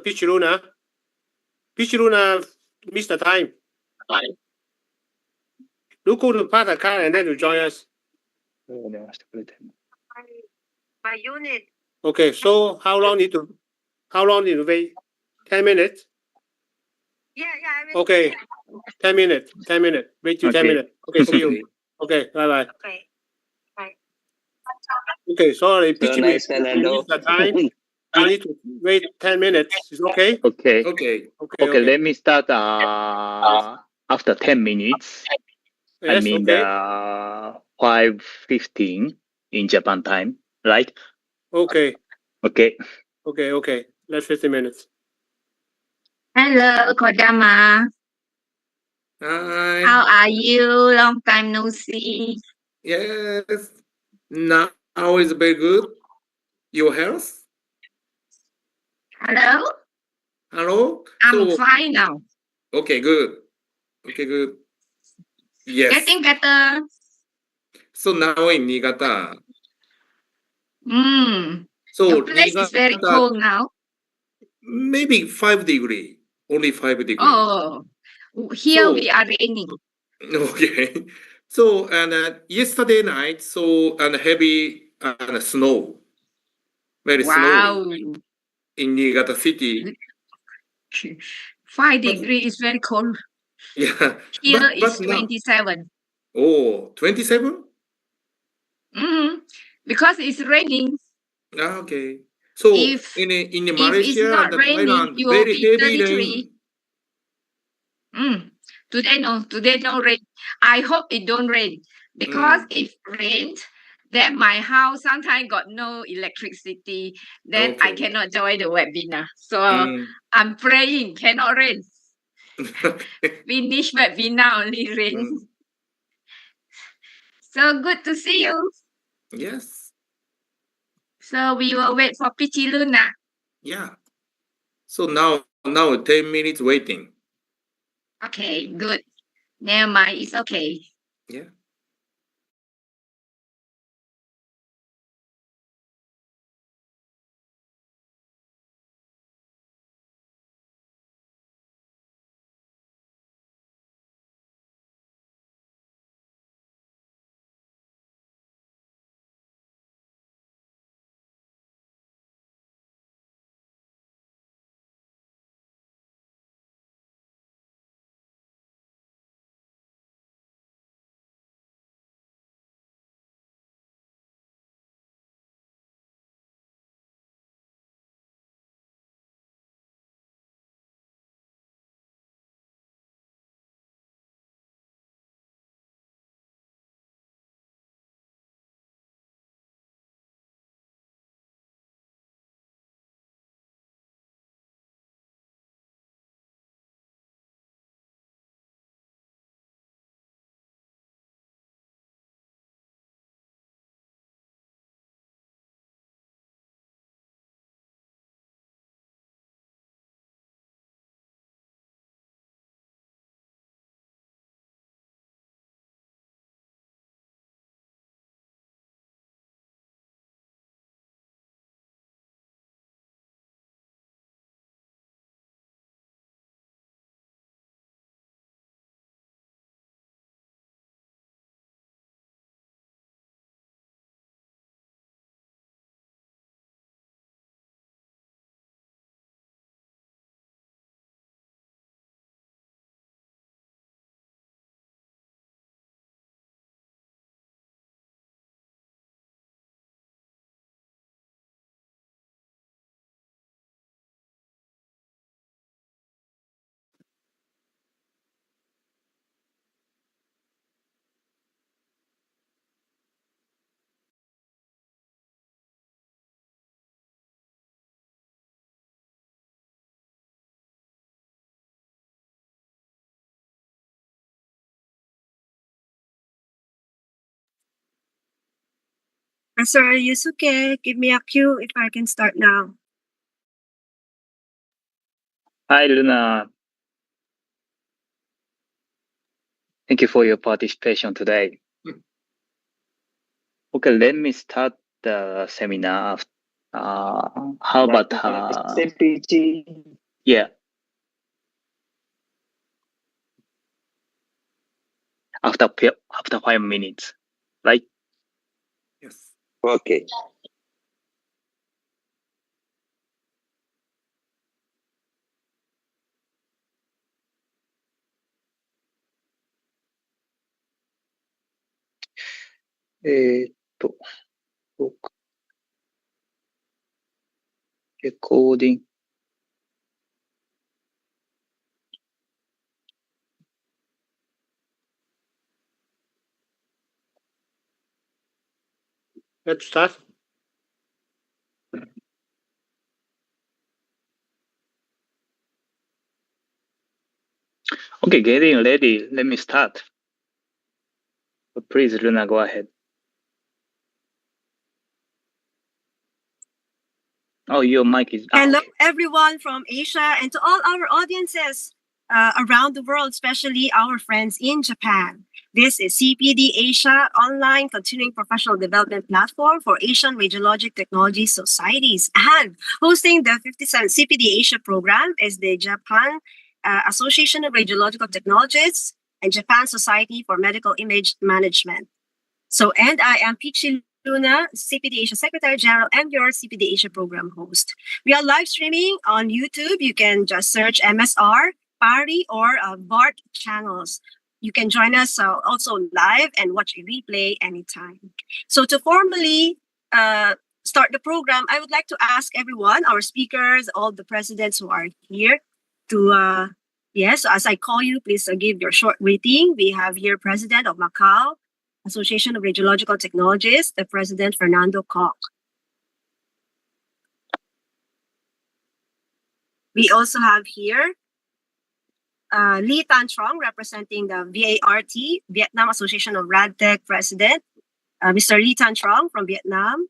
Peach Luna. Peach Luna missed the time. You go to park the car and then you join us. My unit. Okay, so how long need to wait? 10 minutes? Yeah. I will Okay. 10 minutes. 10 minutes. Wait till 10 minutes. Okay, see you. Okay, bye-bye. Okay. Bye. Okay, sorry. Peach nice, missed Fernando. the time. We need to wait 10 minutes. Is okay? Okay. Okay. Okay, let me start after 10 minutes. I Yes, mean okay. 5:15 in Japan time, right? Okay. Okay. Okay. That's 15 minutes. Hello, Kodama. Hi. How are you? Long time no see. Yes. Now is very good. Your health? Hello? Hello? I'm fine now. Okay, good. Yes. Getting better. So now in Niigata. So The place is very Niigata, cold now. maybe 5 degrees. Only 5 degrees. Oh, here So- we are raining. Okay. So yesterday night, heavy snow. Very Wow. snowy in Niigata city. 5 degrees is very cold. Yeah. Here is now- 27. Oh, 27? Because it's raining. Okay. So If- in it's Malaysia not and raining, Thailand, it will very be heavy 33. rain. Today no rain. I hope it don't rain because if rained, then my house sometimes got no electricity. Then I Okay. cannot join the webinar. So Mm. I'm praying cannot rain. Okay. Finish webinar only rain. Mm. So good to see you. Yes. So we will wait for Pichi Luna. Yeah. So now 10 minutes waiting. Okay, good. Never mind, it's okay. Yeah. Sir Yusuke, give me a cue if I can start now. Hi, Luna. Thank you for your participation today. Okay, let me start the seminar. How about CPD Yeah. After 5 minutes, right? Yes. Okay. Recording. Let's start. Okay, getting ready. Let me start. Please, Luna, go ahead. Oh, your mic is Hello, okay. everyone from Asia, and to all our audiences around the world, especially our friends in Japan. This is CPD Asia, online continuing professional development platform for Asian Radiological Technologists societies. And hosting the 57th CPD Asia program is the Japan Association of Radiological Technologists and Japan Society for Medical Image Management. And I am Pichi Luna, CPD Asia Secretary General and your CPD Asia program host. We are live streaming on YouTube. You can just search MSR, Party, or BART channels. You can join us also live and watch a replay anytime. So to formally start the program, I would like to ask everyone, our speakers, all the presidents who are here to, yes, as I call you, please give your short greeting. We have here President of Macau Association of Radiological Technologists, the President Fernando Koch. We also have here Lee Tan Trong, representing the VART, Vietnam Association of Radtech President, Mr. Lee Tan Trong from Vietnam.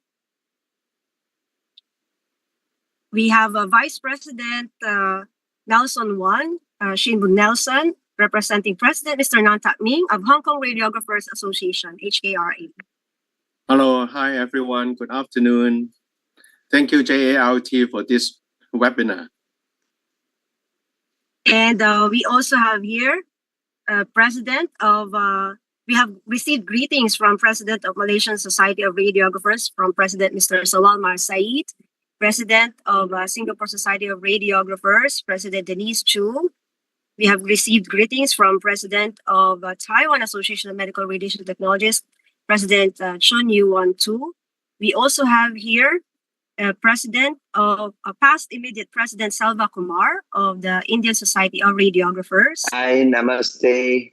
We have Vice President Nelson Wan, Shin Boon Nelson, representing President Mr. Nan Tak Ming of Hong Kong Radiographers Association, HKRA. Hello, hi everyone. Good afternoon. Thank you, JART, for this webinar. And we also have here President of, we have received greetings from President of Malaysian Society of Radiographers, from President Mr. Sawal Mar Said, President of Singapore Society of Radiographers, President Denise Chu. We have received greetings from President of Taiwan Association of Medical Radiation Technologists, President Chun Yuan Tu. We also have here President of past immediate President Salva Kumar of the Indian Society of Radiographers. Hi, namaste.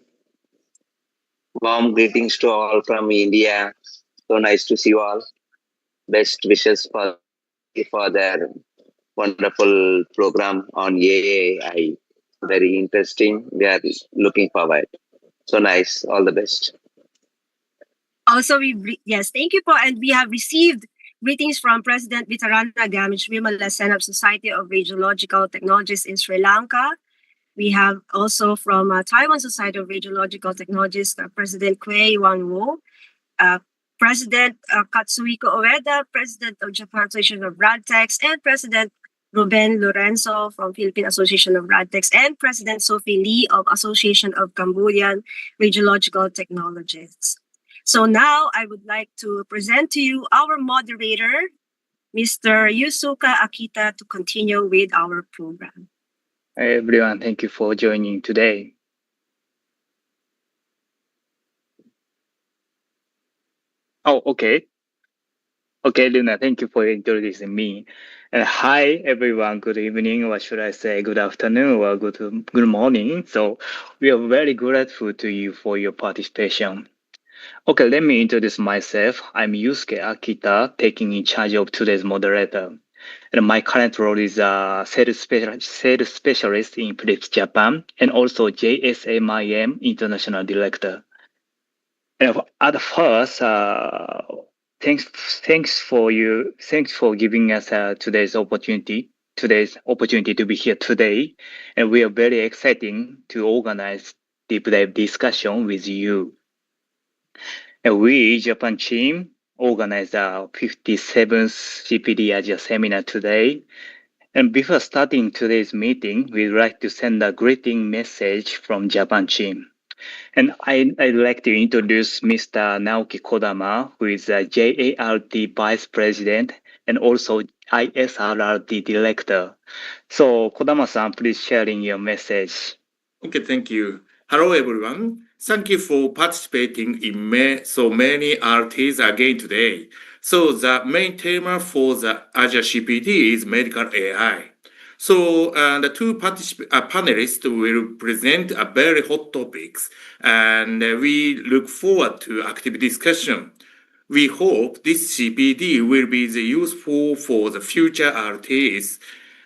Warm greetings to all from India. So nice to see you all. Best wishes for their wonderful program on AI. Very interesting. We are looking forward. So nice. All the best. Also, yes, thank you, and we have received greetings from President Vitarana Gamich Vimala Sen of Society of Radiological Technologists in Sri Lanka. We have also from Taiwan Society of Radiological Technologists, President Kuei Wan-wo, President Katsuhiko Ueda, President of Japan Association of Radtechs, and President Ruben Lorenzo from Philippine Association of Radtechs, and President Sophie Lee of Association of Cambodian Radiological Technologists. So now I would like to present to you our moderator, Mr. Yusuka Akita, to continue with our program. Hi, everyone. Thank you for joining today. Oh, okay. Okay, Luna, thank you for introducing me. And hi, everyone. Good evening, or should I say good afternoon or good morning. So we are very grateful to you for your participation. Okay, let me introduce myself. I'm Yusuke Akita, taking in charge of today's moderator. And my current role is sales specialist in Philips Japan, and also JSMIM International Director. And at first, thanks for giving us today's opportunity to be here today, and we are very exciting to organize deep dive discussion with you. And we, Japan team, organized our 57th CPD Asia seminar today, And before starting today's meeting, we'd like to send a greeting message from Japan team. And I'd like to introduce Mr. Naoki Kodama, who is a JART Vice President and also ISRRT Director. So, Kodama-san, please sharing your message. Okay, thank you. Hello, everyone. Thank you for participating in so many RTs again today. So the main tema for the Asia CPD is medical AI. So the two panelists will present a very hot topics, and we look forward to active discussion. We hope this CPD will be useful for the future RTs.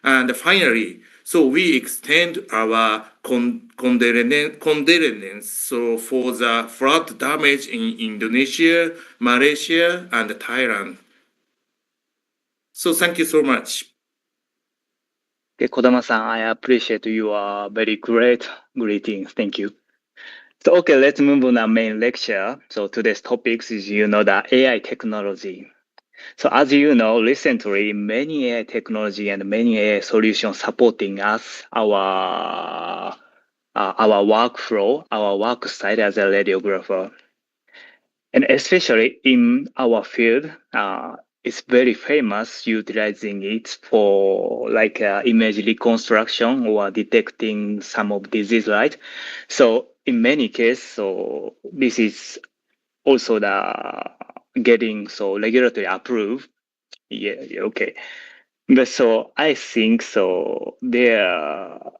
And finally, so we extend our condolence for the flood damage in Indonesia, Malaysia, and Thailand. So thank you so much. Okay, Kodama-san, I appreciate your very great greetings. Thank you. So, okay, let's move on our main lecture. So today's topics is, the AI technology. So as you know, recently, many AI technology and many AI solutions supporting us, our workflow, our work site as a radiographer. And especially in our field, it's very famous utilizing it for like image reconstruction or detecting some of disease, right? So in many cases, so this is also the getting so regulatory approved. Yeah, okay. But so I think so there are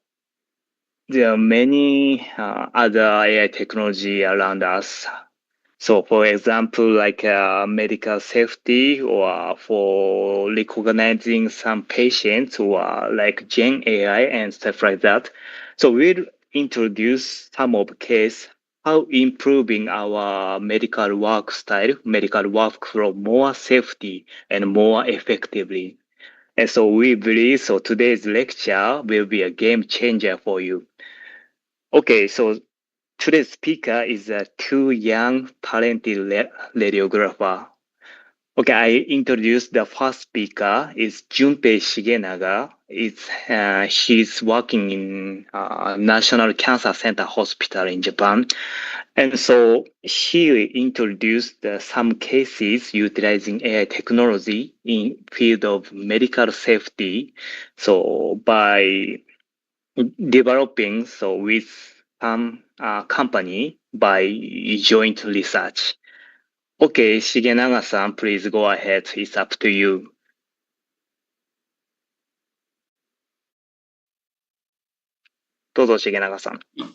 many other AI technology around us. So for example, like medical safety or for recognizing some patients who are like Gen AI and stuff like that. So we'll introduce some of the case how improving our medical work style, medical workflow more safety and more effectively. And so we believe so today's lecture will be a game changer for you. Okay, so today's speaker is a two young talented radiographer. Okay, I introduced the first speaker is Junpei Shigenaga. She's working in National Cancer Center Hospital in Japan. And so she introduced some cases utilizing AI technology in field of medical safety. So by developing so with some company by joint research. Okay, Shigenaga-san, please go ahead. It's up to you. どうぞ、Shigenagaさん。共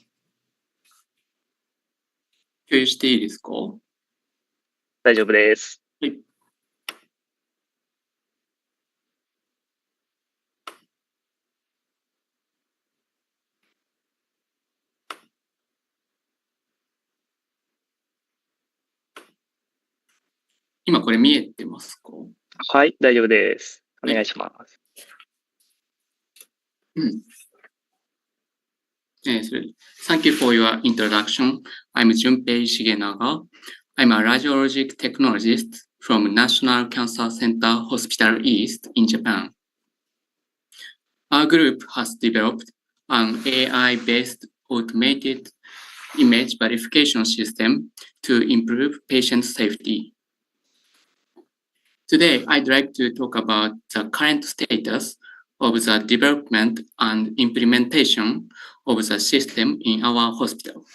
有していいですか？大丈夫です。はい。今これ見えてますか？はい、大丈夫です。お願いします。Thank you for your introduction. I'm Junpei Shigenaga. I'm a radiological technologist from National Cancer Center Hospital East in Japan. Our group has developed an AI-based automated image verification system to improve patient safety. Today, I'd like to talk about the current status of the development and implementation of the system in our hospital.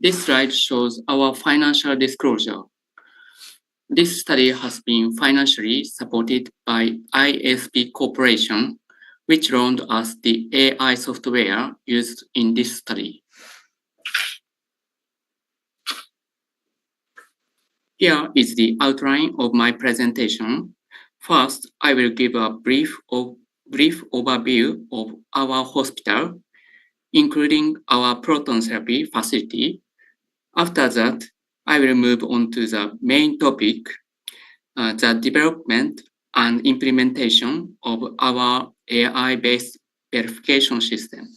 This slide shows our financial disclosure. This study has been financially supported by ISP Corporation, which loaned us the AI software used in this study. Here is the outline of my presentation. First, I will give a brief overview of our hospital, including our proton therapy facility. After that, I will move on to the main topic, the development and implementation of our AI-based verification system.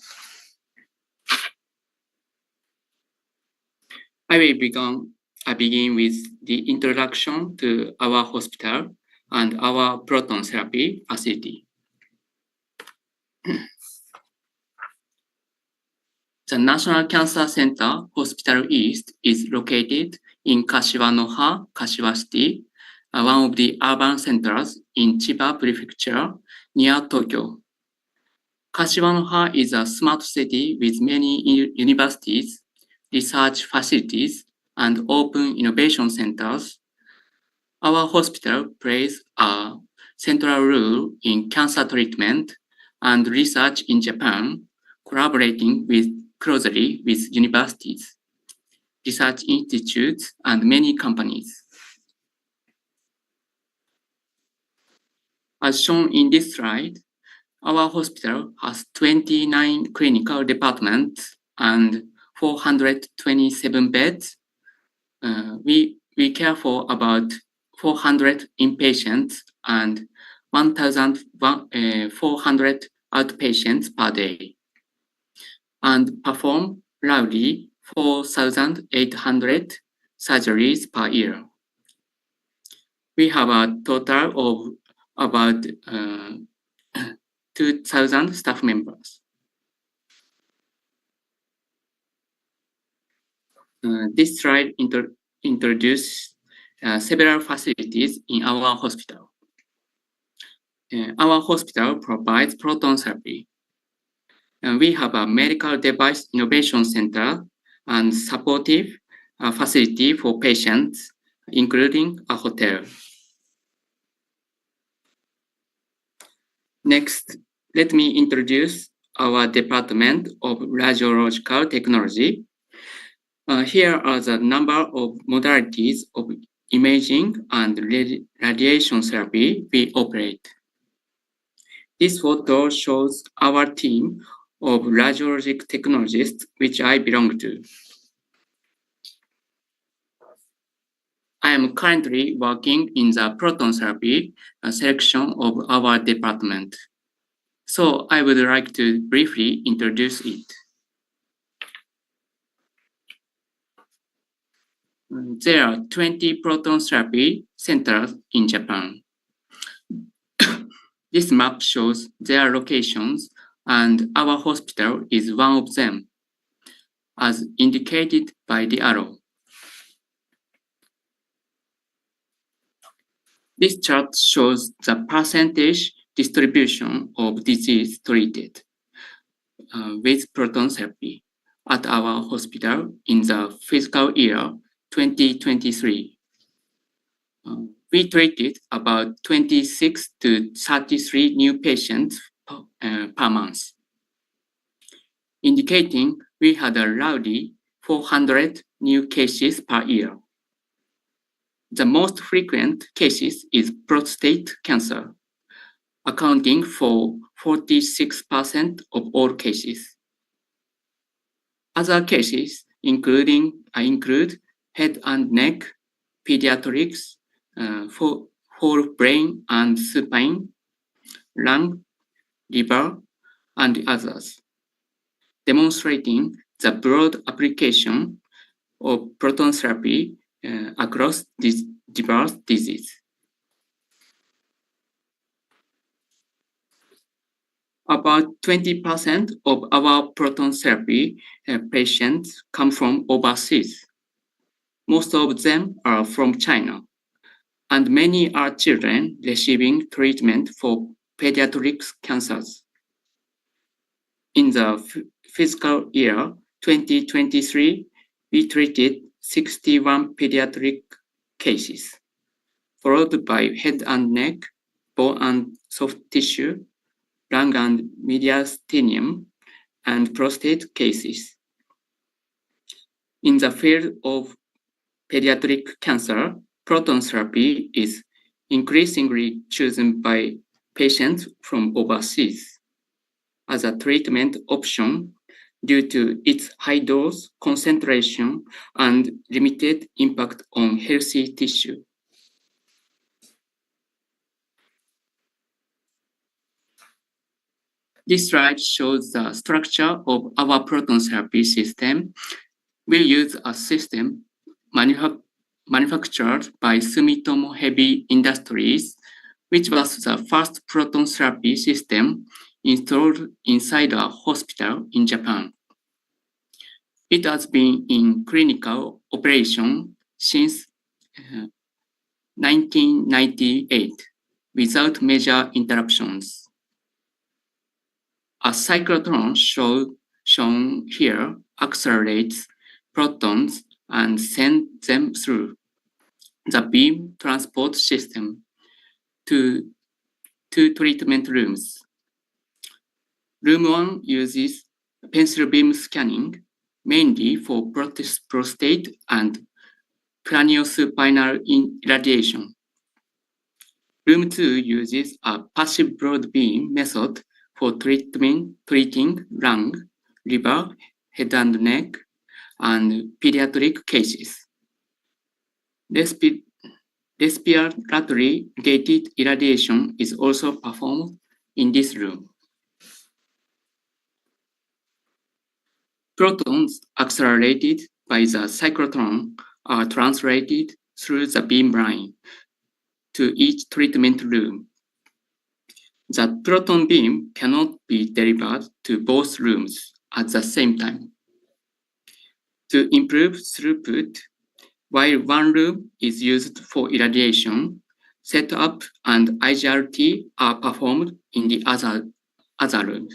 I will begin with the introduction to our hospital and our proton therapy facility. The National Cancer Center Hospital East is located in Kashiwanoha, Kashiwa City, one of the urban centers in Chiba Prefecture near Tokyo. Kashiwanoha is a smart city with many universities, research facilities, and open innovation centers. Our hospital plays a central role in cancer treatment and research in Japan, collaborating closely with universities, research institutes, and many companies. As shown in this slide, our hospital has 29 clinical departments and 427 beds. We care for about 400 inpatients and 1,400 outpatients per day, and perform roughly 4,800 surgeries per year. We have a total of about 2,000 staff members. This slide introduces several facilities in our hospital. Our hospital provides proton therapy. We have a medical device innovation center and supportive facility for patients, including a hotel. Next, let me introduce our Department of Radiological Technology. Here are the number of modalities of imaging and radiation therapy we operate. This photo shows our team of radiological technologists, which I belong to. I am currently working in the proton therapy section of our department. So I would like to briefly introduce it. There are 20 proton therapy centers in Japan. This map shows their locations, and our hospital is one of them, as indicated by the arrow. This chart shows the percentage distribution of disease treated with proton therapy at our hospital in the fiscal year 2023. We treated about 26 to 33 new patients per month, indicating we had a roughly 400 new cases per year. The most frequent cases is prostate cancer, accounting for 46% of all cases. Other cases include head and neck, pediatrics, whole brain and spine, lung, liver, and others, demonstrating the broad application of proton therapy across these diverse diseases. About 20% of our proton therapy patients come from overseas. Most of them are from China, and many are children receiving treatment for pediatric cancers. In the fiscal year 2023, we treated 61 pediatric cases, followed by head and neck, bone and soft tissue, lung and mediastinum, and prostate cases. In the field of pediatric cancer, proton therapy is increasingly chosen by patients from overseas as a treatment option due to its high dose concentration and limited impact on healthy tissue. This slide shows the structure of our proton therapy system. We use a system manufactured by Sumitomo Heavy Industries, which was the first proton therapy system installed inside a hospital in Japan. It has been in clinical operation since 1998 without major interruptions. A cyclotron shown here accelerates protons and sends them through the beam transport system to two treatment rooms. Room 1 uses pencil beam scanning mainly for prostate and craniosupinal irradiation. Room 2 uses a passive broad beam method for treating lung, liver, head and neck, and pediatric cases. Respiratory gated irradiation is also performed in this room. Protons accelerated by the cyclotron are translated through the beam line to each treatment room. The proton beam cannot be delivered to both rooms at the same time. To improve throughput, while one room is used for irradiation, setup and IGRT are performed in the other room.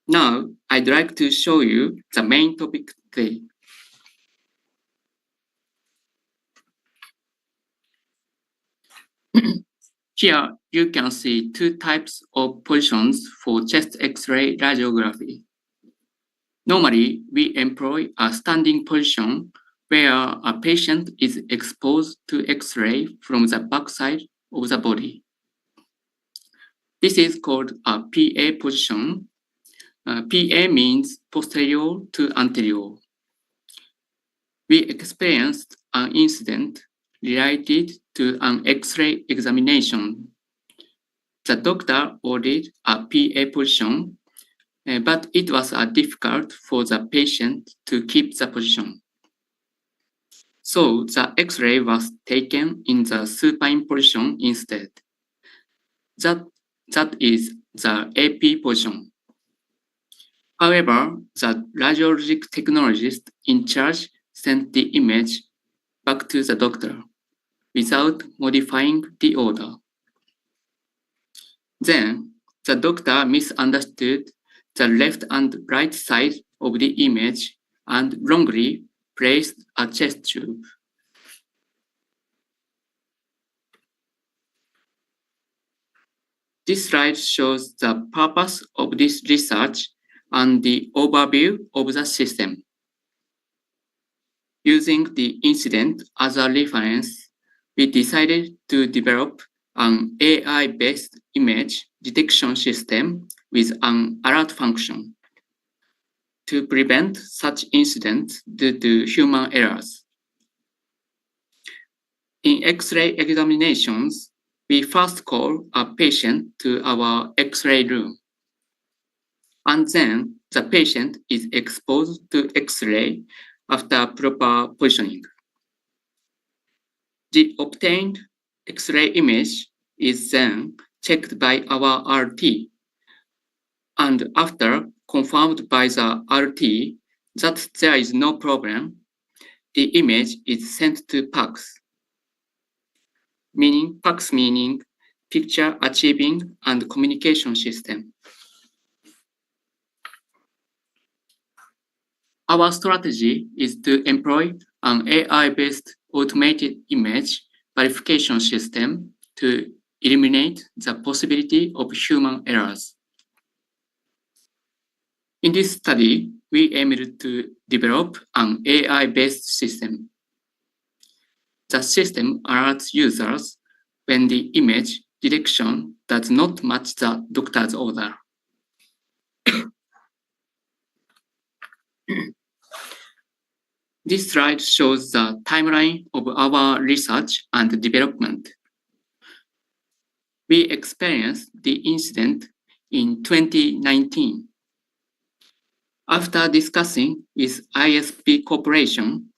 Now, I'd like to show you the main topic today. Here, you can see two types of positions for chest X-ray radiography. Normally, we employ a standing position where a patient is exposed to X-ray from the backside of the body. This is called a PA position. PA means posterior to anterior. We experienced an incident related to an X-ray examination. The doctor ordered a PA position, but it was difficult for the patient to keep the position. So the X-ray was taken in the supine position instead. That is the AP position. However, the radiological technologist in charge sent the image back to the doctor without modifying the order. Then, the doctor misunderstood the left and right side of the image and wrongly placed a chest tube. This slide shows the purpose of this research and the overview of the system. Using the incident as a reference, we decided to develop an AI-based image detection system with an alert function to prevent such incidents due to human errors. In X-ray examinations, we first call a patient to our X-ray room, and then the patient is exposed to X-ray after proper positioning. The obtained X-ray image is then checked by our RT, and after confirmed by the RT that there is no problem, the image is sent to PACS. PACS meaning Picture Achieving and Communication System. Our strategy is to employ an AI-based automated image verification system to eliminate the possibility of human errors. In this study, we aimed to develop an AI-based system. The system alerts users when the image detection does not match the doctor's order. This slide shows the timeline of our research and development. We experienced the incident in 2019 After discussing with ISP Corporation,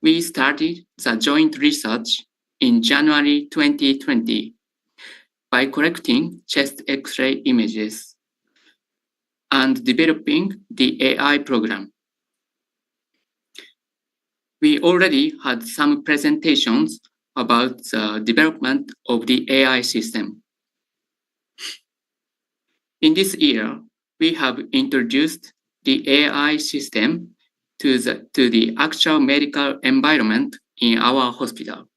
we started the joint research in January 2020 by collecting chest X-ray images and developing the AI program. We already had some presentations about the development of the AI system. In this year, we have introduced the AI system to the actual medical environment in our hospital.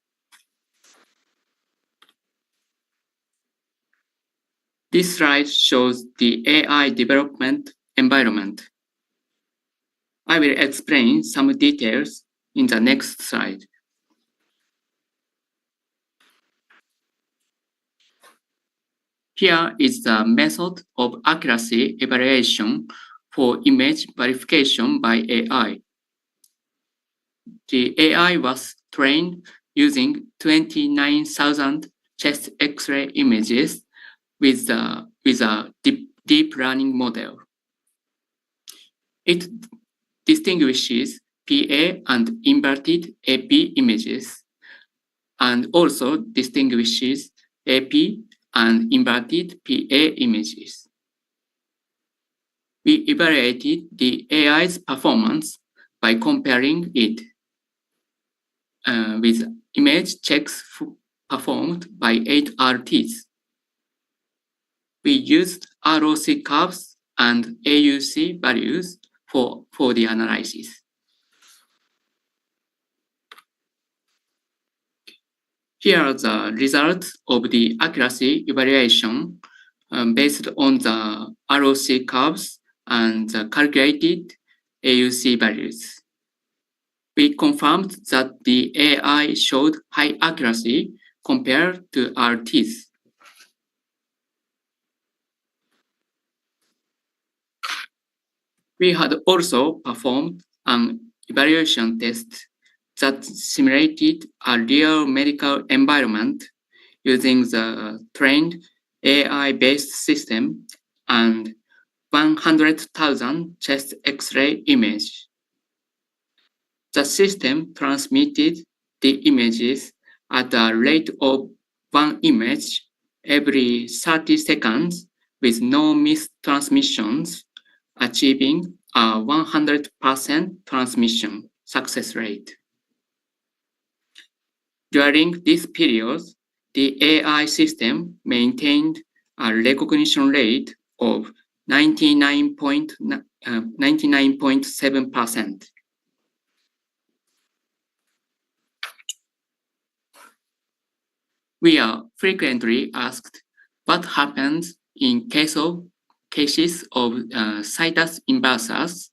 This slide shows the AI development environment. I will explain some details in the next slide. Here is the method of accuracy evaluation for image verification by AI. The AI was trained using 29,000 chest X-ray images with a deep learning model. It distinguishes PA and inverted AP images, and also distinguishes AP and inverted PA images. We evaluated the AI's performance by comparing it with image checks performed by 8 RTs. We used ROC curves and AUC values for the analysis. Here are the results of the accuracy evaluation based on the ROC curves and the calculated AUC values. We confirmed that the AI showed high accuracy compared to RTs. We had also performed an evaluation test that simulated a real medical environment using the trained AI-based system and 100,000 chest X-ray image. The system transmitted the images at a rate of 1 image every 30 seconds with no mistransmissions, achieving a 100% transmission success rate. During this period, the AI system maintained a recognition rate of 99.7%. We are frequently asked what happens in cases of situs inversus.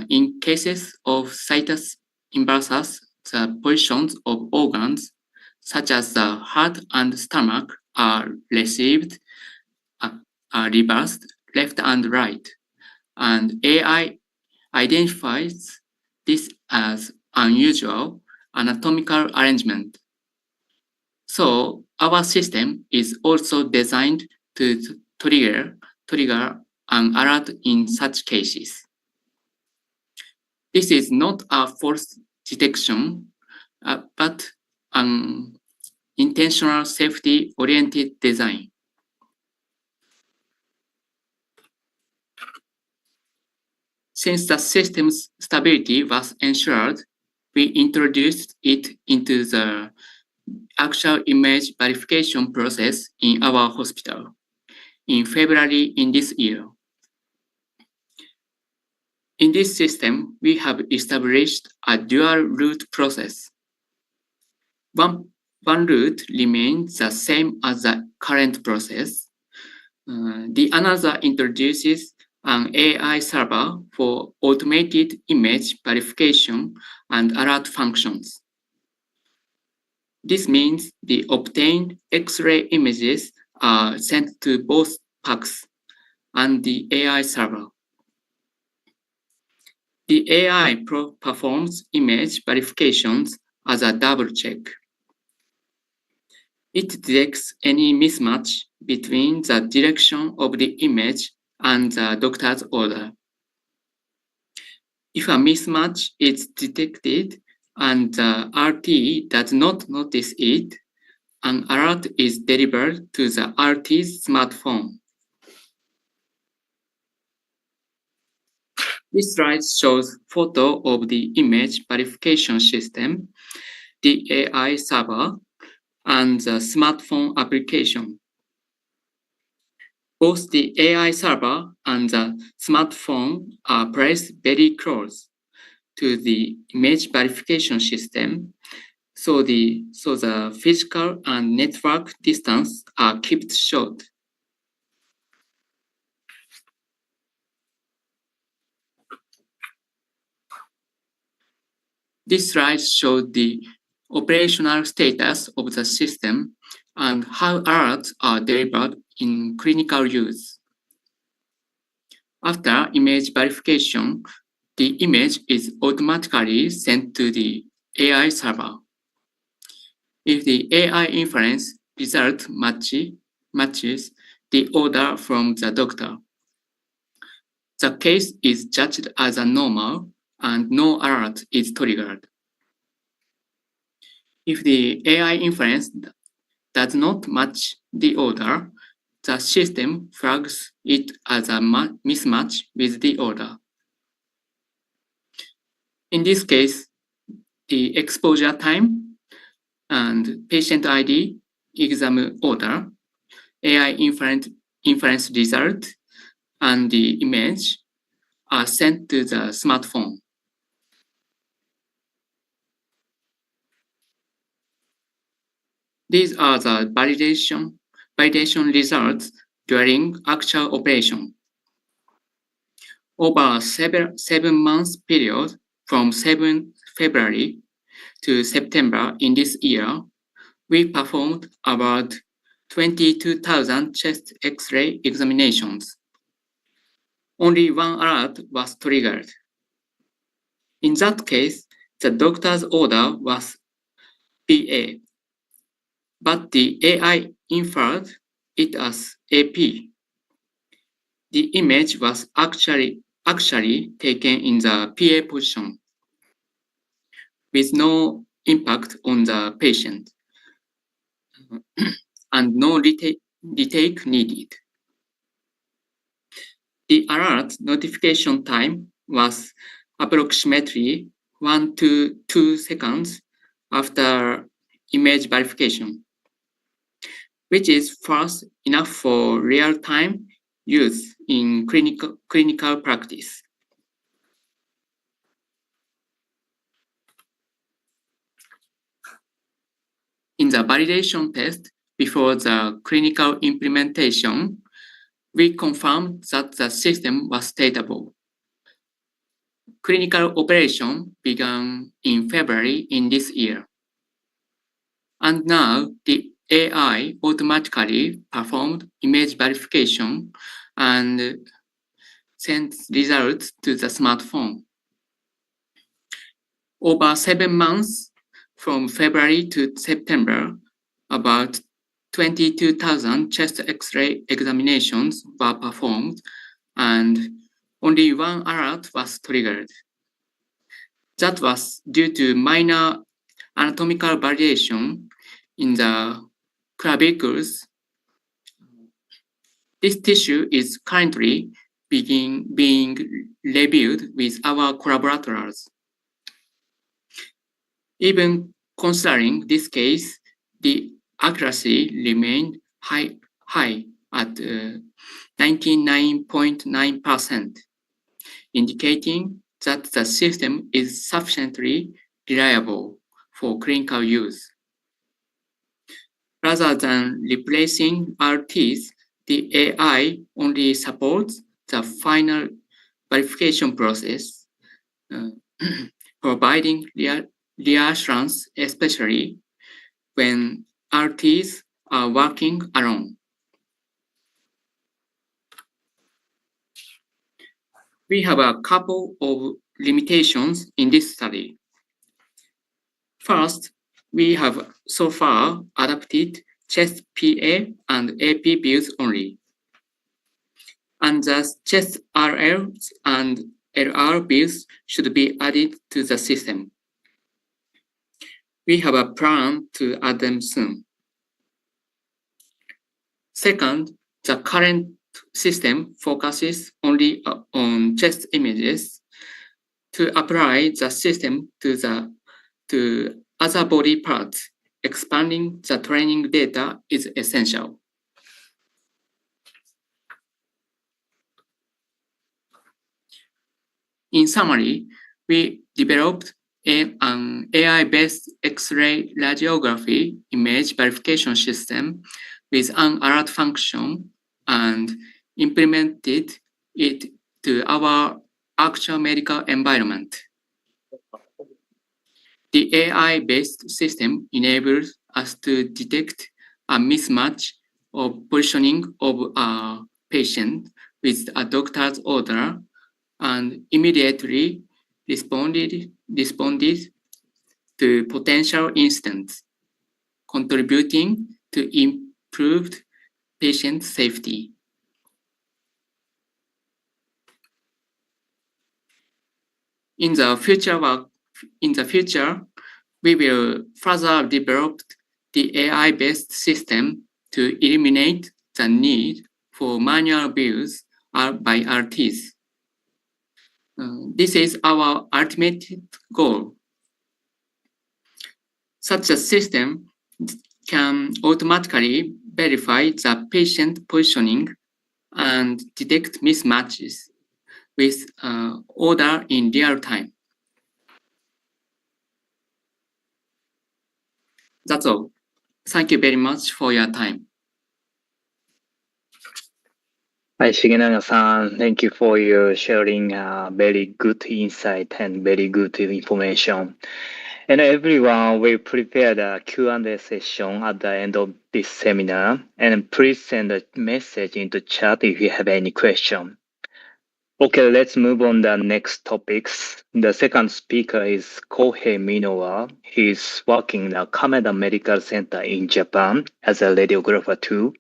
In cases of situs inversus, the positions of organs, such as the heart and stomach, are reversed left and right, and AI identifies this as unusual anatomical arrangement. So our system is also designed to trigger an alert in such cases. This is not a false detection, but an intentional safety-oriented design. Since the system's stability was ensured, we introduced it into the actual image verification process in our hospital in February in this year. In this system, we have established a dual route process. One route remains the same as the current process. The another introduces an AI server for automated image verification and alert functions. This means the obtained X-ray images are sent to both PACS and the AI server. The AI performs image verifications as a double check. It detects any mismatch between the direction of the image and the doctor's order. If a mismatch is detected and the RT does not notice it, an alert is delivered to the RT's smartphone. This slide shows photo of the image verification system, the AI server, and the smartphone application. Both the AI server and the smartphone are placed very close to the image verification system, so the physical and network distance are kept short. This slide shows the operational status of the system and how alerts are delivered in clinical use. After image verification, the image is automatically sent to the AI server. If the AI inference result matches the order from the doctor, the case is judged as a normal and no alert is triggered. If the AI inference does not match the order, the system flags it as a mismatch with the order. In this case, the exposure time and patient ID, exam order, AI inference result, and the image are sent to the smartphone. These are the validation results during actual operation. Over a 7 months period from February to September in this year, we performed about 22,000 chest X-ray examinations. Only one alert was triggered. In that case, the doctor's order was PA, but the AI inferred it as AP. The image was actually taken in the PA position with no impact on the patient and no retake needed. The alert notification time was approximately 1 to 2 seconds after image verification, which is fast enough for real-time use in clinical practice. In the validation test before the clinical implementation, we confirmed that the system was stable. Clinical operation began in February in this year. And now the AI automatically performed image verification and sent results to the smartphone. Over 7 months from February to September, about 22,000 chest X-ray examinations were performed and only one alert was triggered. That was due to minor anatomical variation in the clavicles. This tissue is currently being reviewed with our collaborators. Even considering this case, the accuracy remained high at 99.9%, indicating that the system is sufficiently reliable for clinical use. Rather than replacing RTs, the AI only supports the final verification process, providing reassurance, especially when RTs are working alone. We have a couple of limitations in this study. First, we have so far adapted chest PA and AP views only. And the chest RLs and LR bills should be added to the system. We have a plan to add them soon. Second, the current system focuses only on chest images. To apply the system to other body parts, expanding the training data is essential. In summary, we developed an AI-based X-ray radiography image verification system with an alert function and implemented it to our actual medical environment. The AI-based system enables us to detect a mismatch of positioning of a patient with a doctor's order and immediately responded to potential incidents, contributing to improved patient safety. In the future, we will further develop the AI-based system to eliminate the need for manual bills by RTs. This is our ultimate goal. Such a system can automatically verify the patient positioning and detect mismatches with order in real time. That's all. Thank you very much for your time. Hi, Shigenaga-san. Thank you for your sharing very good insight and very good information. And everyone, we prepared a Q&A session at the end of this seminar. And please send a message into chat if you have any question. Okay, let's move on to the next topics. The second speaker is Kohei Minowa. He's working in the Kameda Medical Center in Japan as a radiographer too.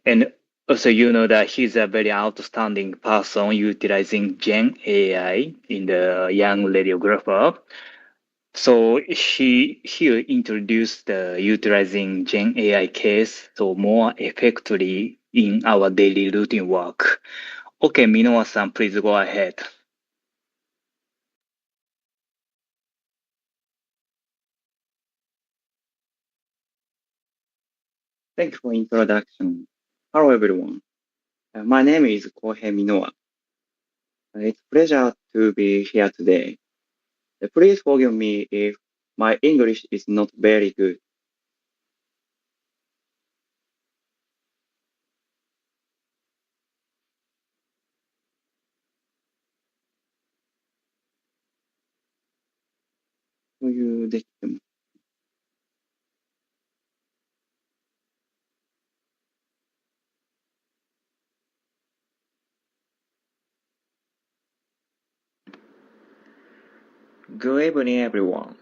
And also, you know that he's a very outstanding person utilizing Gen AI in the young radiographer. So he'll introduce the utilizing Gen AI case so more effectively in our daily routine work. Okay, Minowa-san, please go ahead. Thank you for introduction. Hello, everyone. My name is Kohei Minowa. It's a pleasure to be here today. Please forgive me if my English is not very good. Good evening, everyone.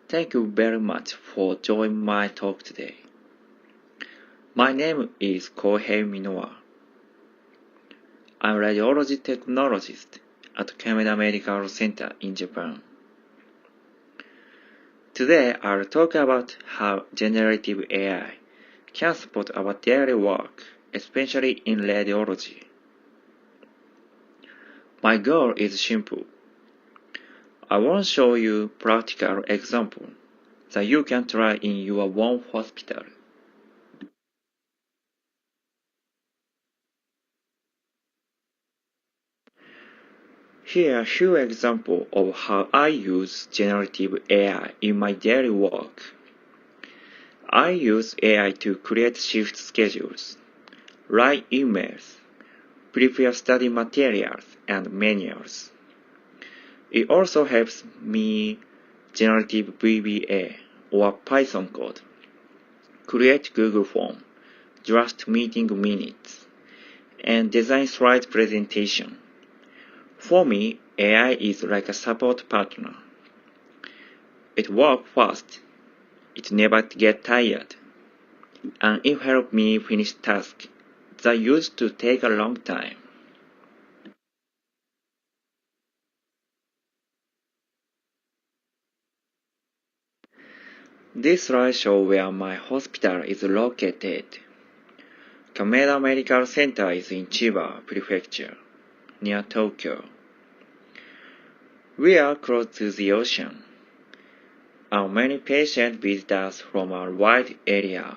Thank you very much for joining my talk today. My name is Kohei Minowa. I'm a radiology technologist at Kameda Medical Center in Japan. Today, I'll talk about how generative AI can support our daily work, especially in radiology. My goal is simple. I want to show you practical example that you can try in your own hospital. Here are a few examples of how I use generative AI in my daily work. I use AI to create shift schedules, write emails, prepare study materials and manuals. It also helps me generative VBA or Python code, create Google Form, draft meeting minutes, and design slide presentation. For me, AI is like a support partner. It works fast, it never gets tired, and it helps me finish tasks that used to take a long time. This slide shows where my hospital is located. Kameda Medical Center is in Chiba Prefecture, near Tokyo. We are close to the ocean, and many patients visit us from a wide area.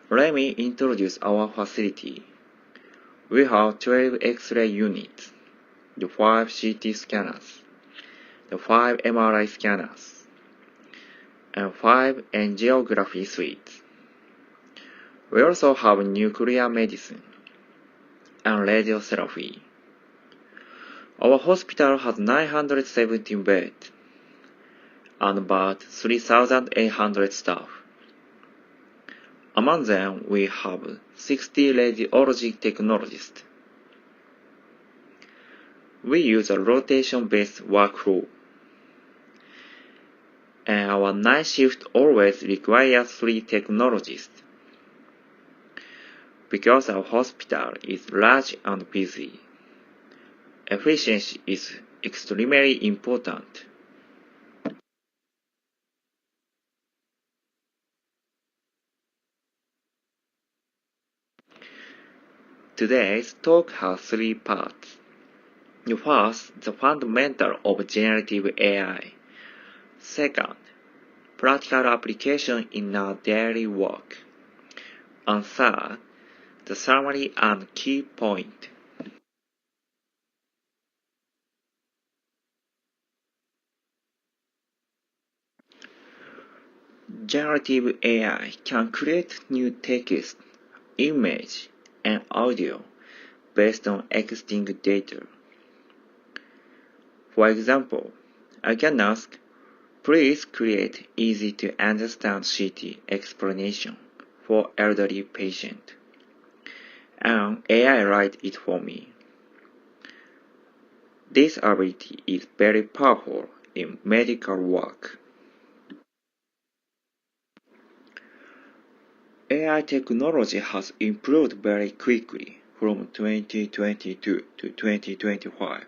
Let me introduce our facility. We have 12 X-ray units, the 5 CT scanners, the 5 MRI scanners, and 5 angiography suites. We also have nuclear medicine and radiotherapy. Our hospital has 917 beds and about 3,800 staff. Among them, we have 60 radiological technologists. We use a rotation-based workflow, and our night shift always requires 3 technologists. Because our hospital is large and busy, efficiency is extremely important. Today's talk has 3 parts. The first, the fundamental of generative AI. Second, practical application in our daily work. And third, the summary and key point. Generative AI can create new text, image, and audio based on existing data. For example, I can ask, please create easy-to-understand CT explanation for elderly patient, and AI write it for me. This ability is very powerful in medical work. AI technology has improved very quickly from 2022 to 2025.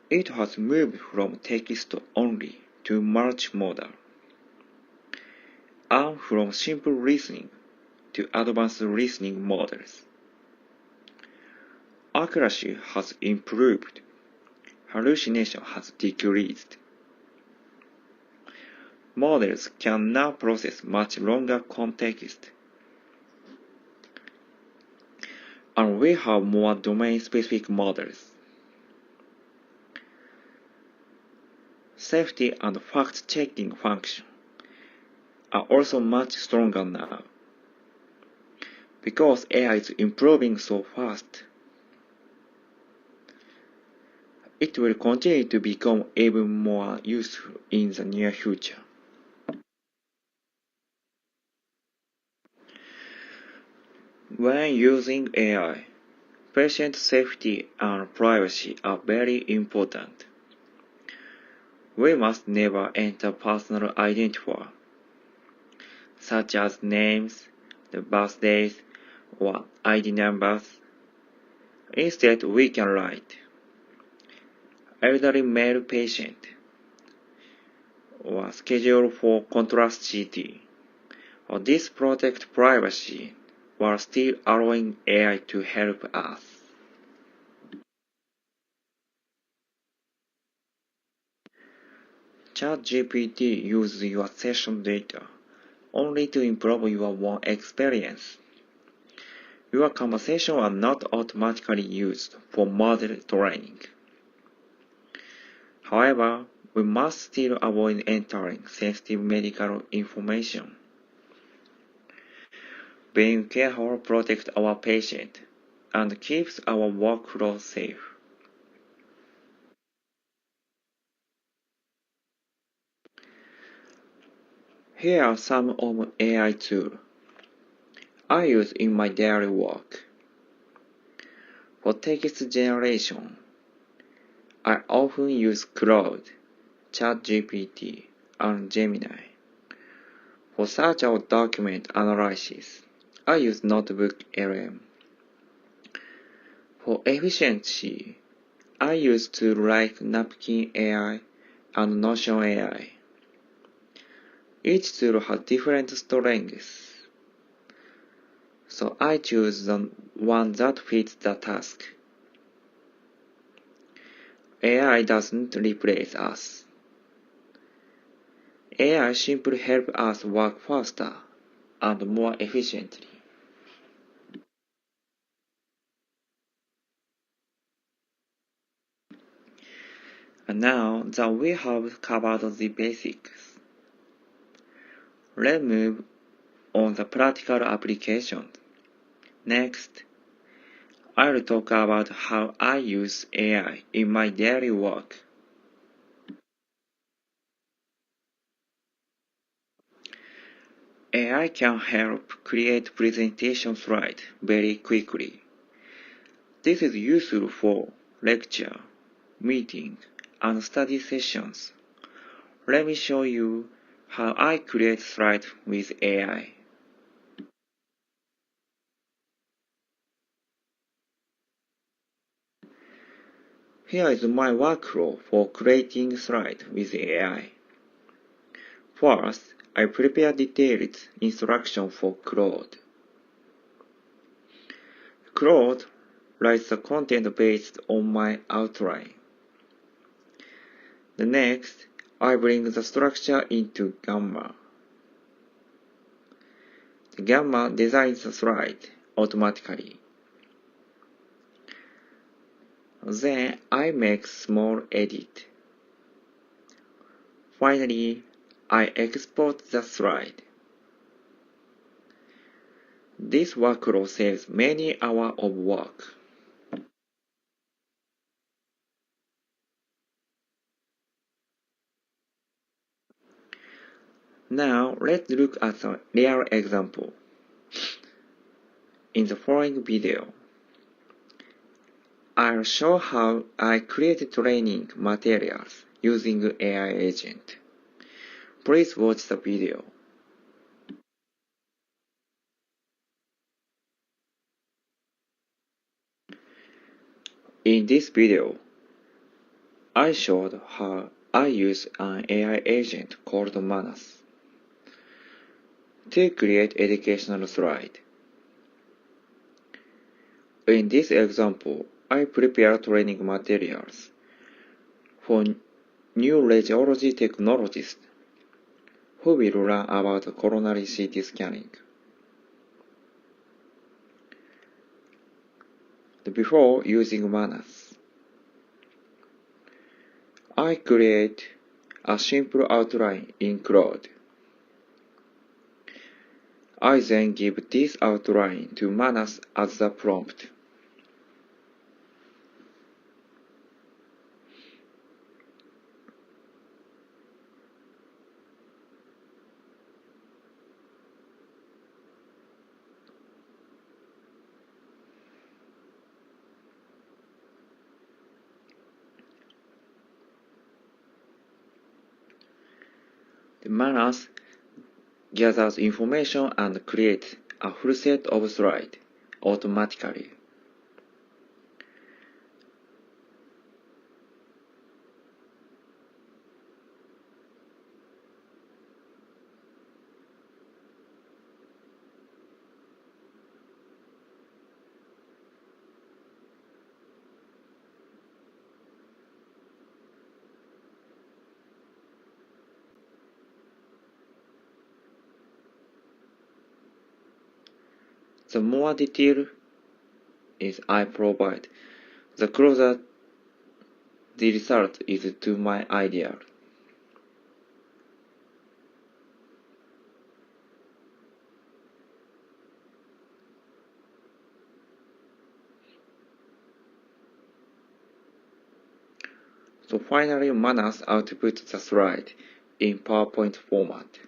It has moved from text only to multimodal, and from simple listening to advanced listening models. Accuracy has improved. Hallucination has decreased. Models can now process much longer context. And we have more domain-specific models. Safety and fact-checking functions are also much stronger now. Because AI is improving so fast, it will continue to become even more useful in the near future. When using AI, patient safety and privacy are very important. We must never enter personal identifier, such as names, the birthdays, or ID numbers. Instead, we can write elderly male patient or schedule for contrast CT. Or this protects privacy while still allowing AI to help us. ChatGPT uses your session data only to improve your own experience. Your conversations are not automatically used for model training. However, we must still avoid entering sensitive medical information. Being careful protects our patient and keeps our workflow safe. Here are some of AI tools I use in my daily work. For text generation, I often use Claude, ChatGPT, and Gemini. For search or document analysis, I use Notebook LM. For efficiency, I use tools like Napkin AI and Notion AI. Each tool has different strengths, so I choose the one that fits the task. AI doesn't replace us. AI simply helps us work faster and more efficiently. And now that we have covered the basics, let's move on the practical applications. Next, I'll talk about how I use AI in my daily work. AI can help create presentation slides very quickly. This is useful for lecture, meeting, and study sessions. Let me show you how I create slides with AI. Here is my workflow for creating slides with AI. First, I prepare detailed instructions for Claude. Claude writes the content based on my outline. The next, I bring the structure into Gamma. The Gamma designs the slide automatically. Then I make small edit. Finally, I export the slide. This workflow saves many hours of work. Now let's look at a real example. In the following video, I'll show how I create training materials using AI agent. Please watch the video. In this video, I showed how I use an AI agent called Manas to create educational slide. In this example, I prepare training materials for new radiology technologists who will learn about coronary CT scanning. Before using Manas, I create a simple outline in Claude. I then give this outline to Manas as the prompt. The Manas gathers information and creates a full set of slides automatically. The more detail is I provide, the closer the result is to my ideal. So finally, Manas outputs the slide in PowerPoint format.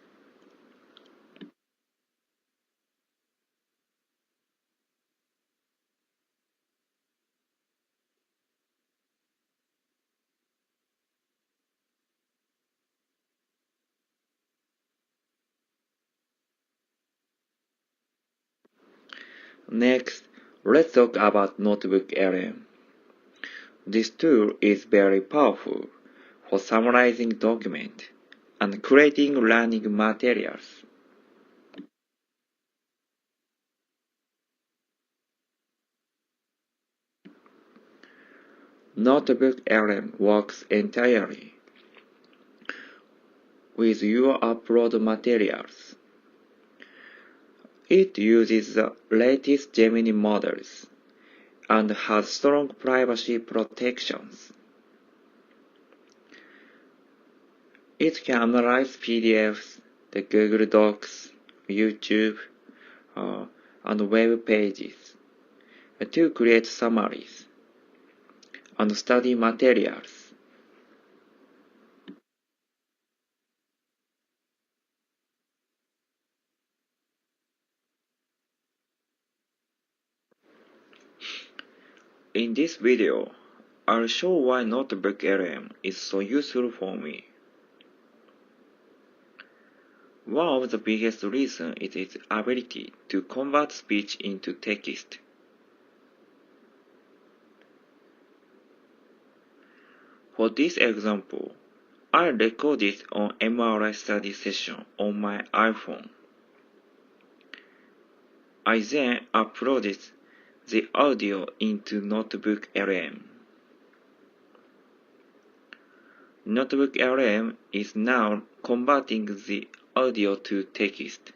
Next, Let's talk about Notebook LM. This tool is very powerful for summarizing documents and creating learning materials. Notebook LM works entirely with your upload materials. It uses the latest Gemini models and has strong privacy protections. It can analyze PDFs, the Google Docs, YouTube, and web pages to create summaries and study materials. In this video, I'll show why Notebook LM is so useful for me. One of the biggest reasons is its ability to convert speech into text. For this example, I recorded an MRI study session on my iPhone. I then uploaded the audio into Notebook LM. Notebook LM is now converting the audio to text.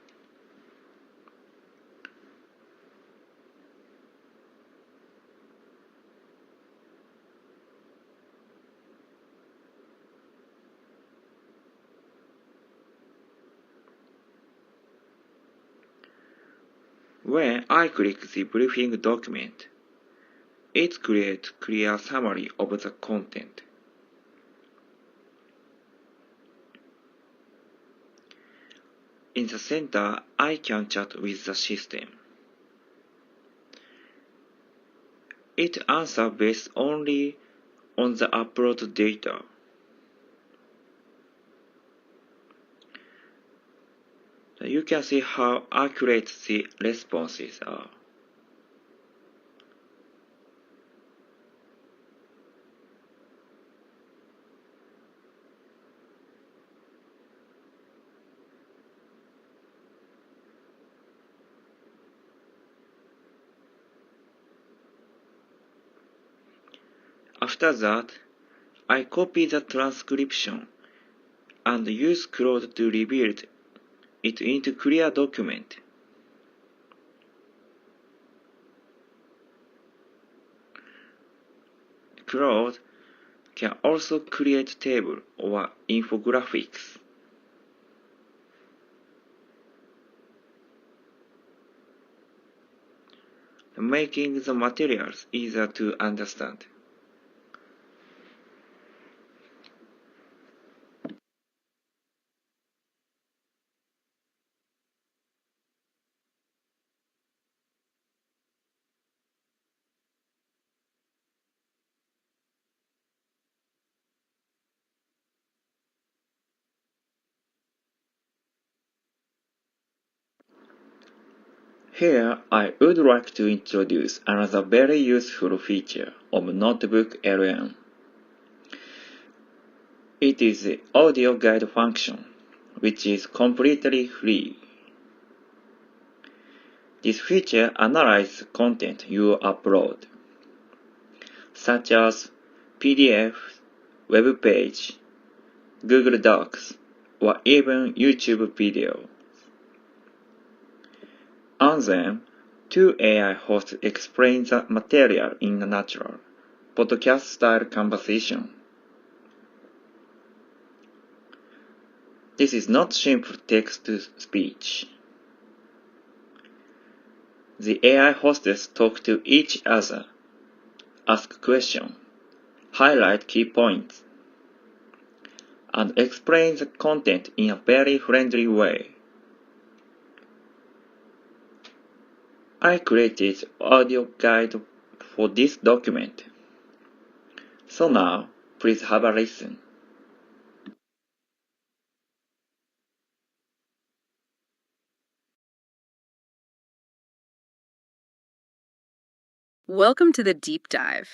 When I click the briefing document, it creates a clear summary of the content. In the center, I can chat with the system. It answers based only on the upload data. You can see how accurate the responses are. After that, I copy the transcription and use Claude to rebuild it into clear document. Claude can also create table or infographics. Making the materials easier to understand. Here, I would like to introduce another very useful feature of Notebook LM. It is the audio guide function, which is completely free. This feature analyzes content you upload, such as PDF, web page, Google Docs, or even YouTube video. And then, two AI hosts explain the material in a natural, podcast-style conversation. This is not simple text-to-speech. The AI hosts talk to each other, ask questions, highlight key points, and explain the content in a very friendly way. I created audio guide for this document. So now, please have a listen. Welcome to the deep dive.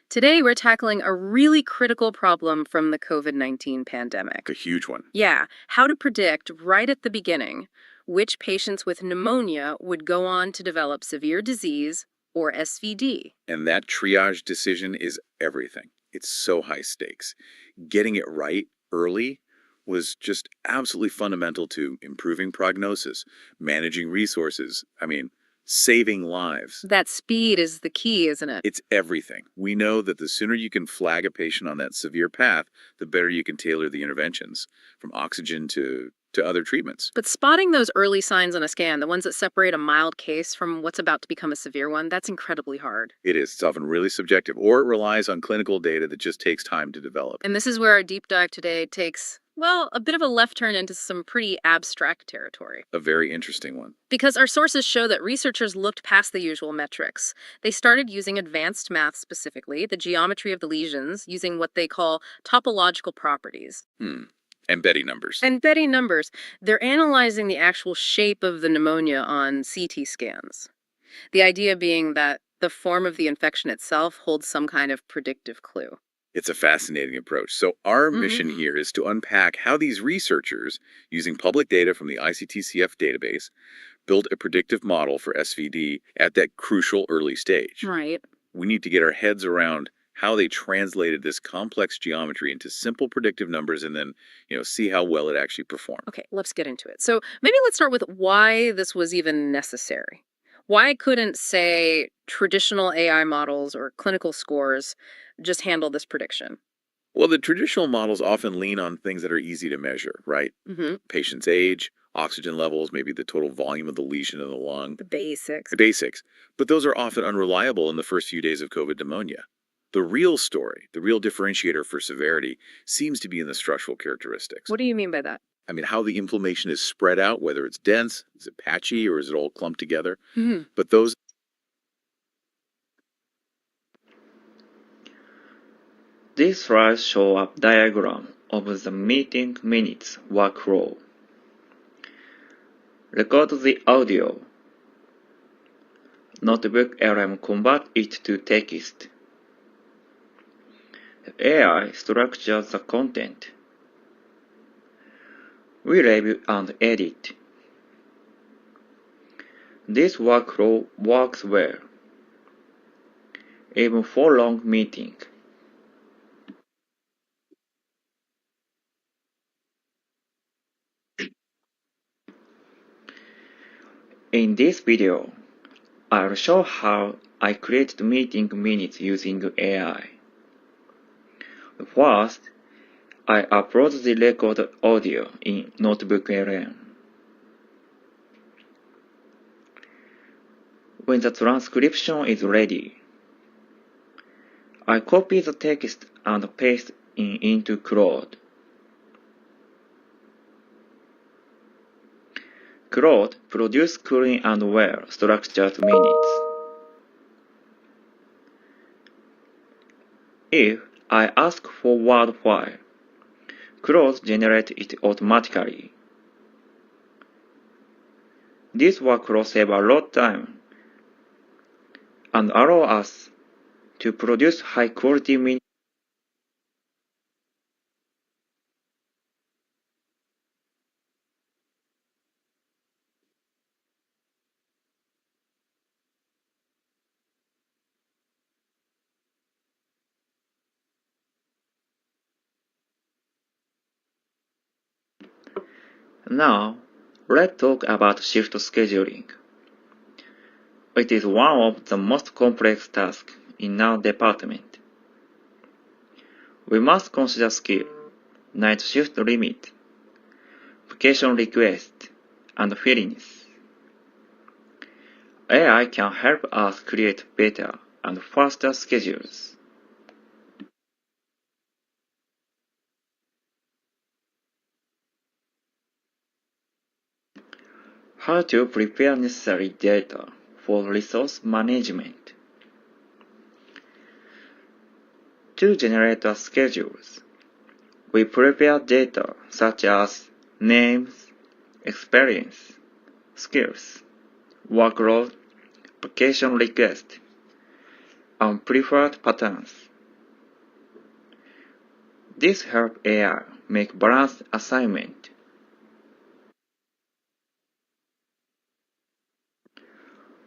Today we're tackling a really critical problem from the COVID-19 pandemic. A huge one. Yeah, how to predict right at the beginning which patients with pneumonia would go on to develop severe disease or SVD. And that triage decision is everything. It's so high stakes. Getting it right early was just absolutely fundamental to improving prognosis, managing resources. Saving lives. That speed is the key, isn't it? It's everything. We know that the sooner you can flag a patient on that severe path, the better you can tailor the interventions, from oxygen to other treatments. But spotting those early signs on a scan, the ones that separate a mild case from what's about to become a severe one, that's incredibly hard. It is. It's often really subjective, or it relies on clinical data that just takes time to develop. And this is where our deep dive today takes, well, a bit of a left turn into some pretty abstract territory. A very interesting one. Because our sources show that researchers looked past the usual metrics. They started using advanced math, specifically the geometry of the lesions, using what they call topological properties. Embedding numbers. Embedding numbers. They're analyzing the actual shape of the pneumonia on CT scans. The idea being that the form of the infection itself holds some kind of predictive clue. It's a fascinating approach. So our mission here is to unpack how these researchers, using public data from the ICTCF database, build a predictive model for SVD at that crucial early stage. Right. We need to get our heads around how they translated this complex geometry into simple predictive numbers and then, see how well it actually performed. Okay, let's get into it. So maybe let's start with why this was even necessary. Why couldn't, say, traditional AI models or clinical scores just handle this prediction? Well, the traditional models often lean on things that are easy to measure, right? Patient's age, oxygen levels, maybe the total volume of the lesion in the lung. The basics. The basics. But those are often unreliable in the first few days of COVID pneumonia. The real story, the real differentiator for severity, seems to be in the structural characteristics. What do you mean by that? How the inflammation is spread out, whether it's dense, is it patchy, or is it all clumped together? But those... These slides show a diagram of the meeting minutes workflow. Record the audio. Notebook LM convert it to text. AI structures the content. We review and edit. This workflow works well, even for long meetings. In this video, I'll show how I created meeting minutes using AI. First, I upload the recorded audio in Notebook LM. When the transcription is ready, I copy the text and paste it into Claude. Claude produces clean and well structured minutes. If I ask for Word file, Claude generates it automatically. This workflow saves a lot of time and allows us to produce high-quality minutes. Now, let's talk about shift scheduling. It is one of the most complex tasks in our department. We must consider skill, night shift limit, vacation request, and feelings. AI can help us create better and faster schedules. How to prepare necessary data for resource management. To generate our schedules, we prepare data such as names, experience, skills, workload, vacation request, and preferred patterns. This helps AI make balanced assignment.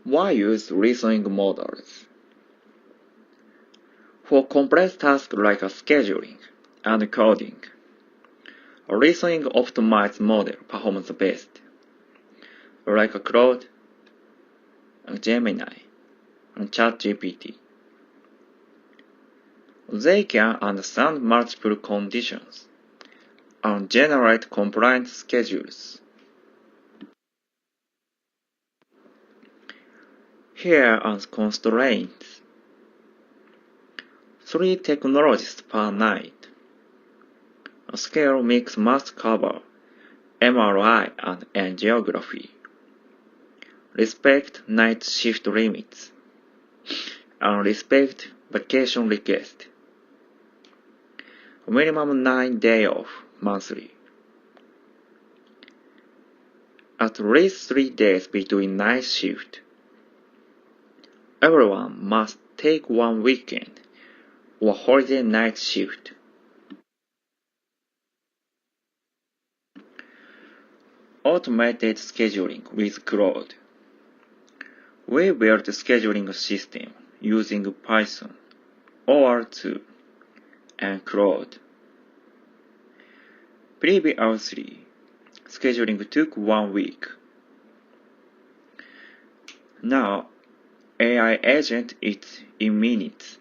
Why use reasoning models? For complex tasks like scheduling and coding, a reasoning optimized model performs best, like Claude, Gemini, and ChatGPT. They can understand multiple conditions and generate compliant schedules. Here are constraints. 3 technologists per night. A scale mix must cover MRI and angiography. Respect night shift limits. And respect vacation request. Minimum 9 days off monthly. At least 3 days between night shift. Everyone must take 1 weekend or holiday night shift. Automated scheduling with Claude. We built a scheduling system using Python, OR2, and Claude. Previously, scheduling took 1 week. Now, AI agent it in minutes.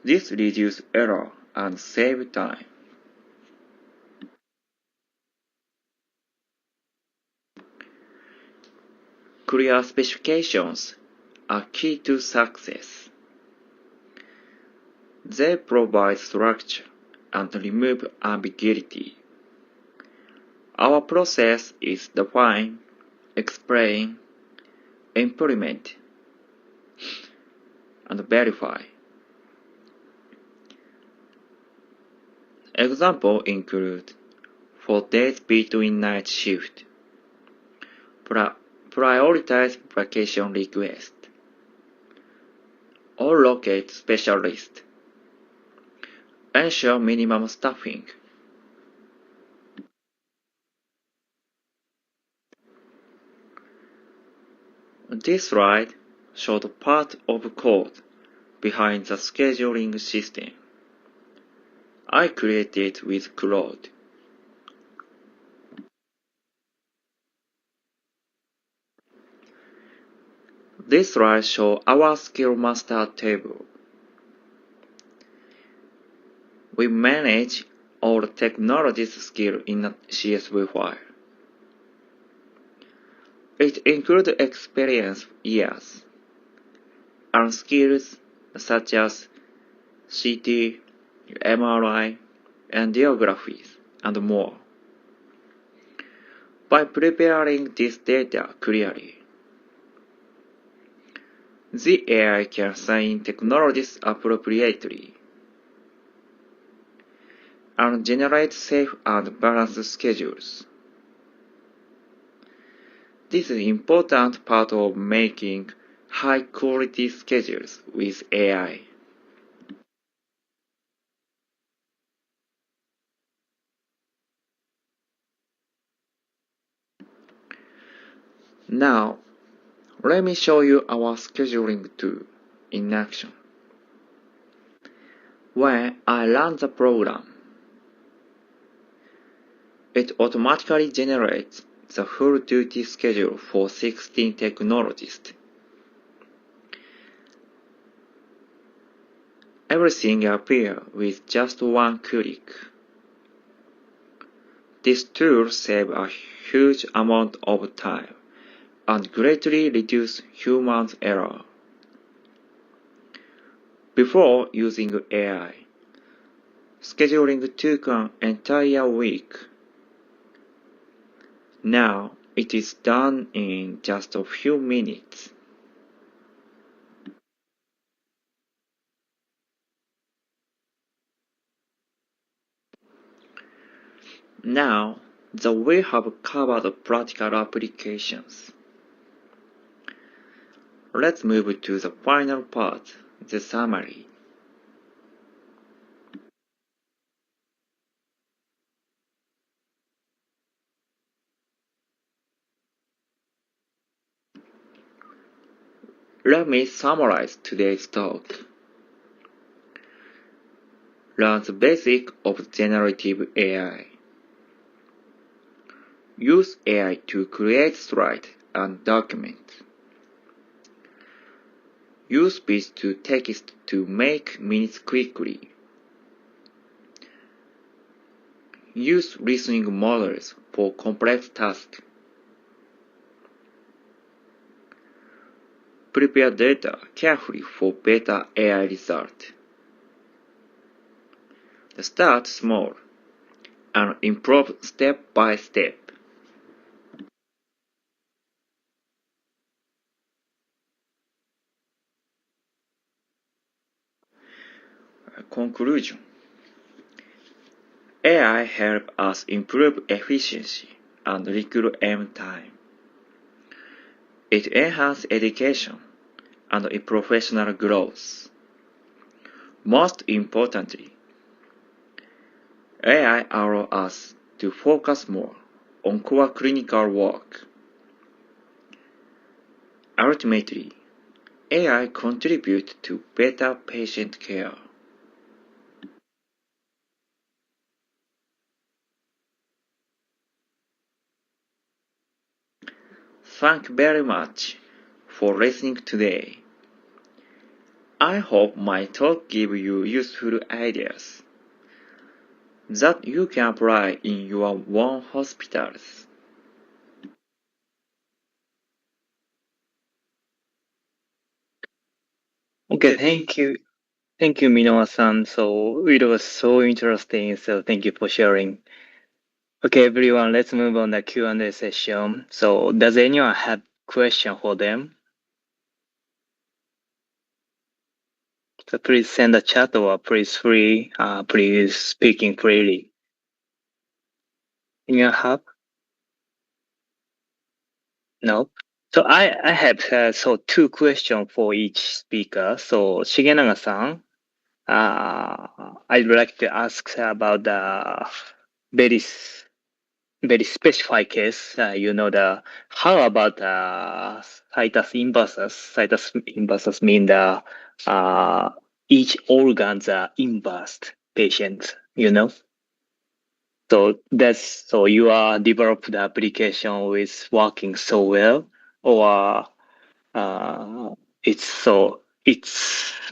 This reduces error and saves time. Clear specifications are key to success. They provide structure and remove ambiguity. Our process is define, explain, implement, and verify. Examples include 4 days between night shift, prioritize vacation request, or locate specialist, ensure minimum staffing. This slide shows part of code behind the scheduling system I created with Claude. This slide shows our skill master table. We manage all technologies skills in a CSV file. It includes experience years and skills such as CT, MRI, angiographies, and more. By preparing this data clearly, the AI can assign technologies appropriately and generate safe and balanced schedules. This is an important part of making high-quality schedules with AI. Now, let me show you our scheduling tool in action. When I run the program, it automatically generates the full duty schedule for 16 technologists. Everything appears with just 1 click. This tool saves a huge amount of time and greatly reduces human error. Before using AI, scheduling took an entire week. Now it is done in just a few minutes. Now that we have covered practical applications, Let's move to the final part, the summary. Let me summarize today's talk. Learn the basic of generative AI. Use AI to create slide and document. Use speech to text to make minutes quickly. Use listening models for complex tasks. Prepare data carefully for better AI result. Start small and improve step by step. Conclusion. AI help us improve efficiency and recruit time. It enhances education and professional growth. Most importantly, AI allows us to focus more on core clinical work. Ultimately, AI contributes to better patient care. Thank you very much for listening today. I hope my talk gave you useful ideas that you can apply in your own hospitals. Okay, thank you. Thank you, Minowa-san. So it was so interesting. So thank you for sharing. Okay, everyone, let's move on the Q&A session. So does anyone have question for them? So please send a chat or please speaking freely. Anyone have? No? So I have two questions for each speaker. So Shigenaga-san, I'd like to ask about the very specified case. How about situs inversus? Situs inversus mean the each organ's inversed patient. So you are developed the application with working so well, or it's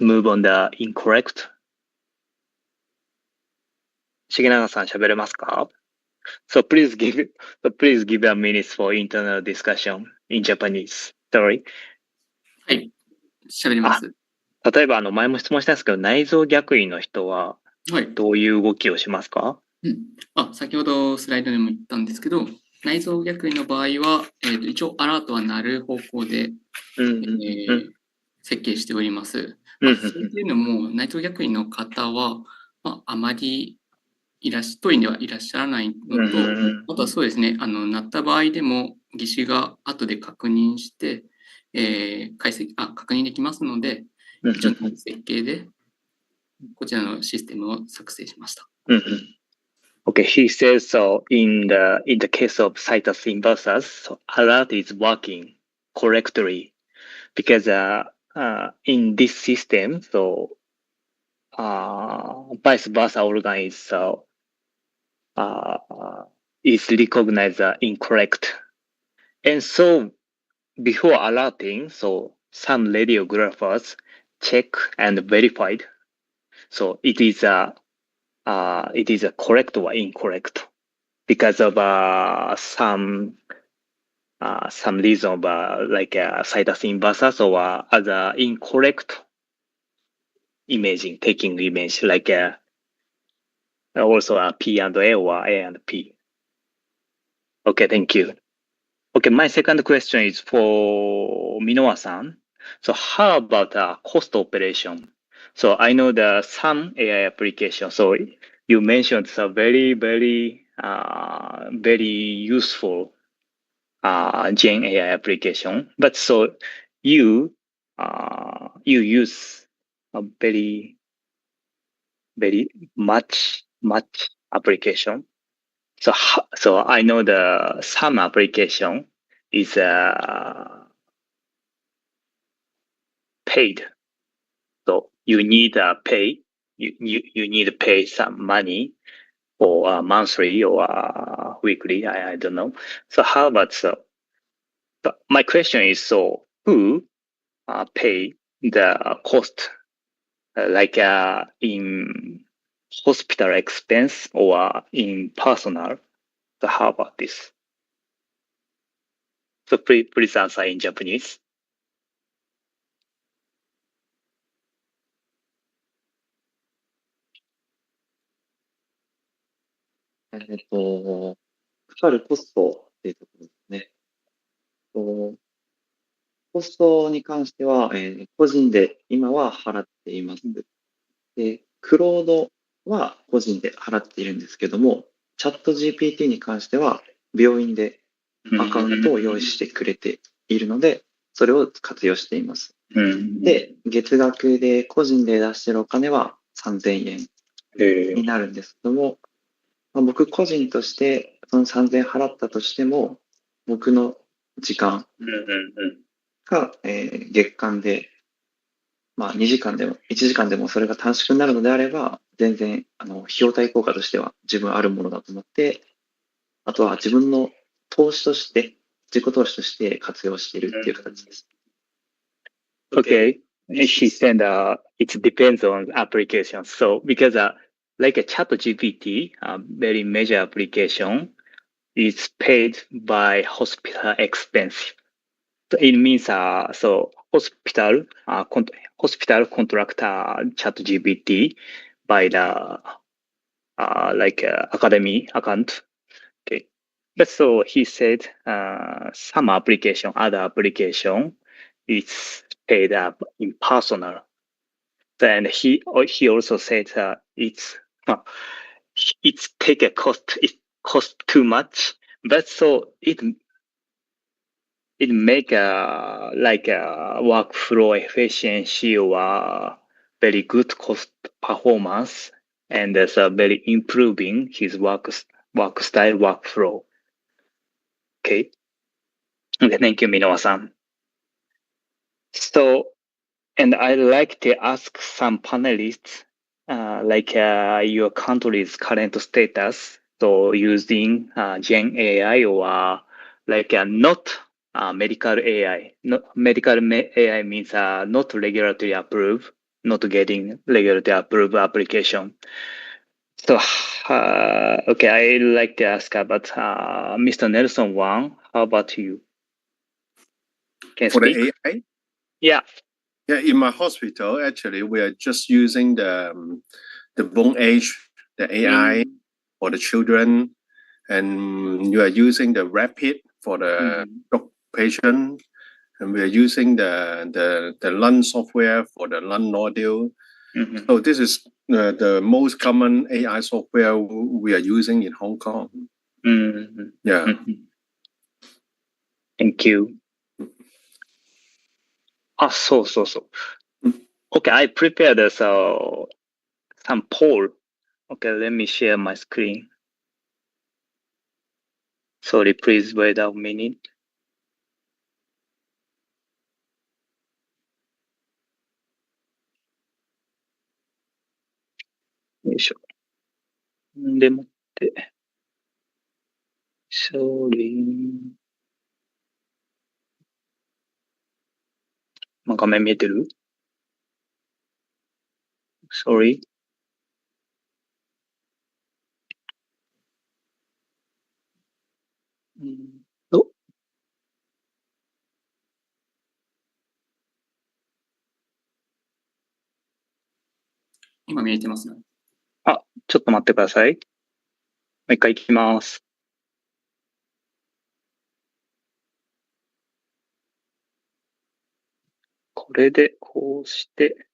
move on the incorrect. Shigenaga-san 喋れますか? So please give a minute for internal discussion in Japanese. Sorry. はい。喋ります。例えば前も質問したんですけど、内臓逆位の人はどういう動きをしますか？先ほどスライドでも言ったんですけど、内臓逆位の場合は、一応アラートは鳴る方向で、設計しております。そういうのも内臓逆位の方は、あまり当院ではいらっしゃらないのと、あとはそうですね、鳴った場合でも技師が後で確認して、確認できますので、一応の設計でこちらのシステムを作成しました。Okay, he says so in the case of situs inversus, so alert is working correctly because in this system, so vice versa organ is recognized incorrect, and so before alerting, so some radiographers check and verified, so it is a correct or incorrect because of some reason like situs inversus or other incorrect taking image like also a P and A or A and P. Okay, thank you. Okay, my second question is for Minowa-san. So how about cost operation? So I know the some AI application. So you mentioned it's a very, very, very useful Gen AI application. But so you you use a very much application. So I know some application is paid. So you need pay. You need to pay some money, or monthly or weekly. I don't know. So how about But my question is, so who pay the cost, like in hospital expense or in personal? So how about this? So please answer in Japanese. かかるコストっていうところですね。コストに関しては、個人で今は払っています。で、クロードは個人で払っているんですけども、チャット GPT に関しては病院でアカウントを用意してくれているので、それを活用しています。で、月額で個人で出しているお金は3000円になるんですけども、僕個人としてその3000円払ったとしても、僕の時間が、月間で、2時間でも1時間でもそれが短縮になるのであれば、全然費用対効果としては自分あるものだと思って、あとは自分の投資として、自己投資として活用しているっていう形です。Okay. He said it depends on application. So because like a chat GPT, very major application, is paid by hospital expense. So it means so hospital contract chat GPT by the like academy account. Okay. But so he said some application, other application, it's paid up in personal. Then he also said it's take a cost. It costs too much, but so it make like a workflow efficiency or very good cost performance, and that's very improving his work style workflow. Okay. Thank you, Minowa-san. So, and I'd like to ask some panelists, like your country's current status. So using Gen AI or like not medical AI. Not medical AI means not regulatory approved, not getting regulatory approved application. So, okay, I'd like to ask about Mr. Nelson Wang. How about you? Can you For speak? the AI? Yeah. Yeah, in my hospital, actually, we are just using the bone age, the AI for the children, and you are using the rapid for the patient, and we are using the lung software for the lung nodule. So this is the most common AI software we are using in Hong Kong. Yeah. Thank you. So. Okay, I prepared some poll. Okay, let me share my screen. Sorry, please wait a minute. Sorry. 画面見えてる？ Sorry. Oh. 今見えてますね。ちょっと待ってください。もう一回行きます。これでこうして。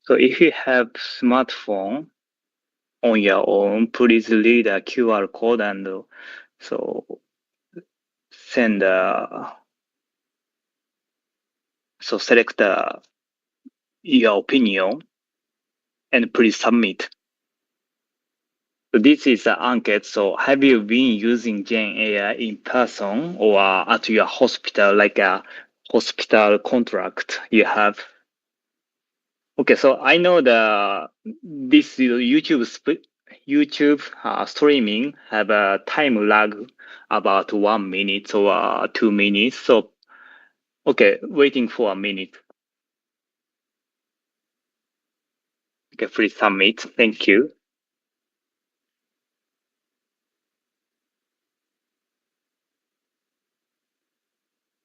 So if you have smartphone on your own, please read the QR code and so send so select your opinion and please submit. So this is an enquete. So have you been using Gen AI in person or at your hospital, like a hospital contract you have? Okay, so I know this YouTube streaming have a time lag about 1 minute or 2 minutes. So, okay, waiting for a minute. Okay, please submit. Thank you.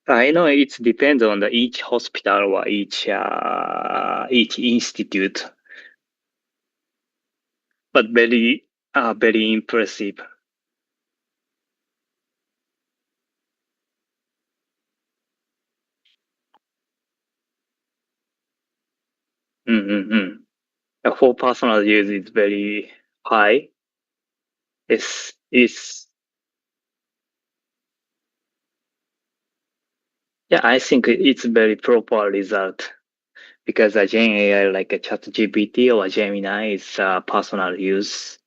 I know it depends on each hospital or each institute, but very impressive. For personal use, it's very high. It's yeah, I think it's very proper result because a Gen AI like a ChatGPT or a Gemini is personal use.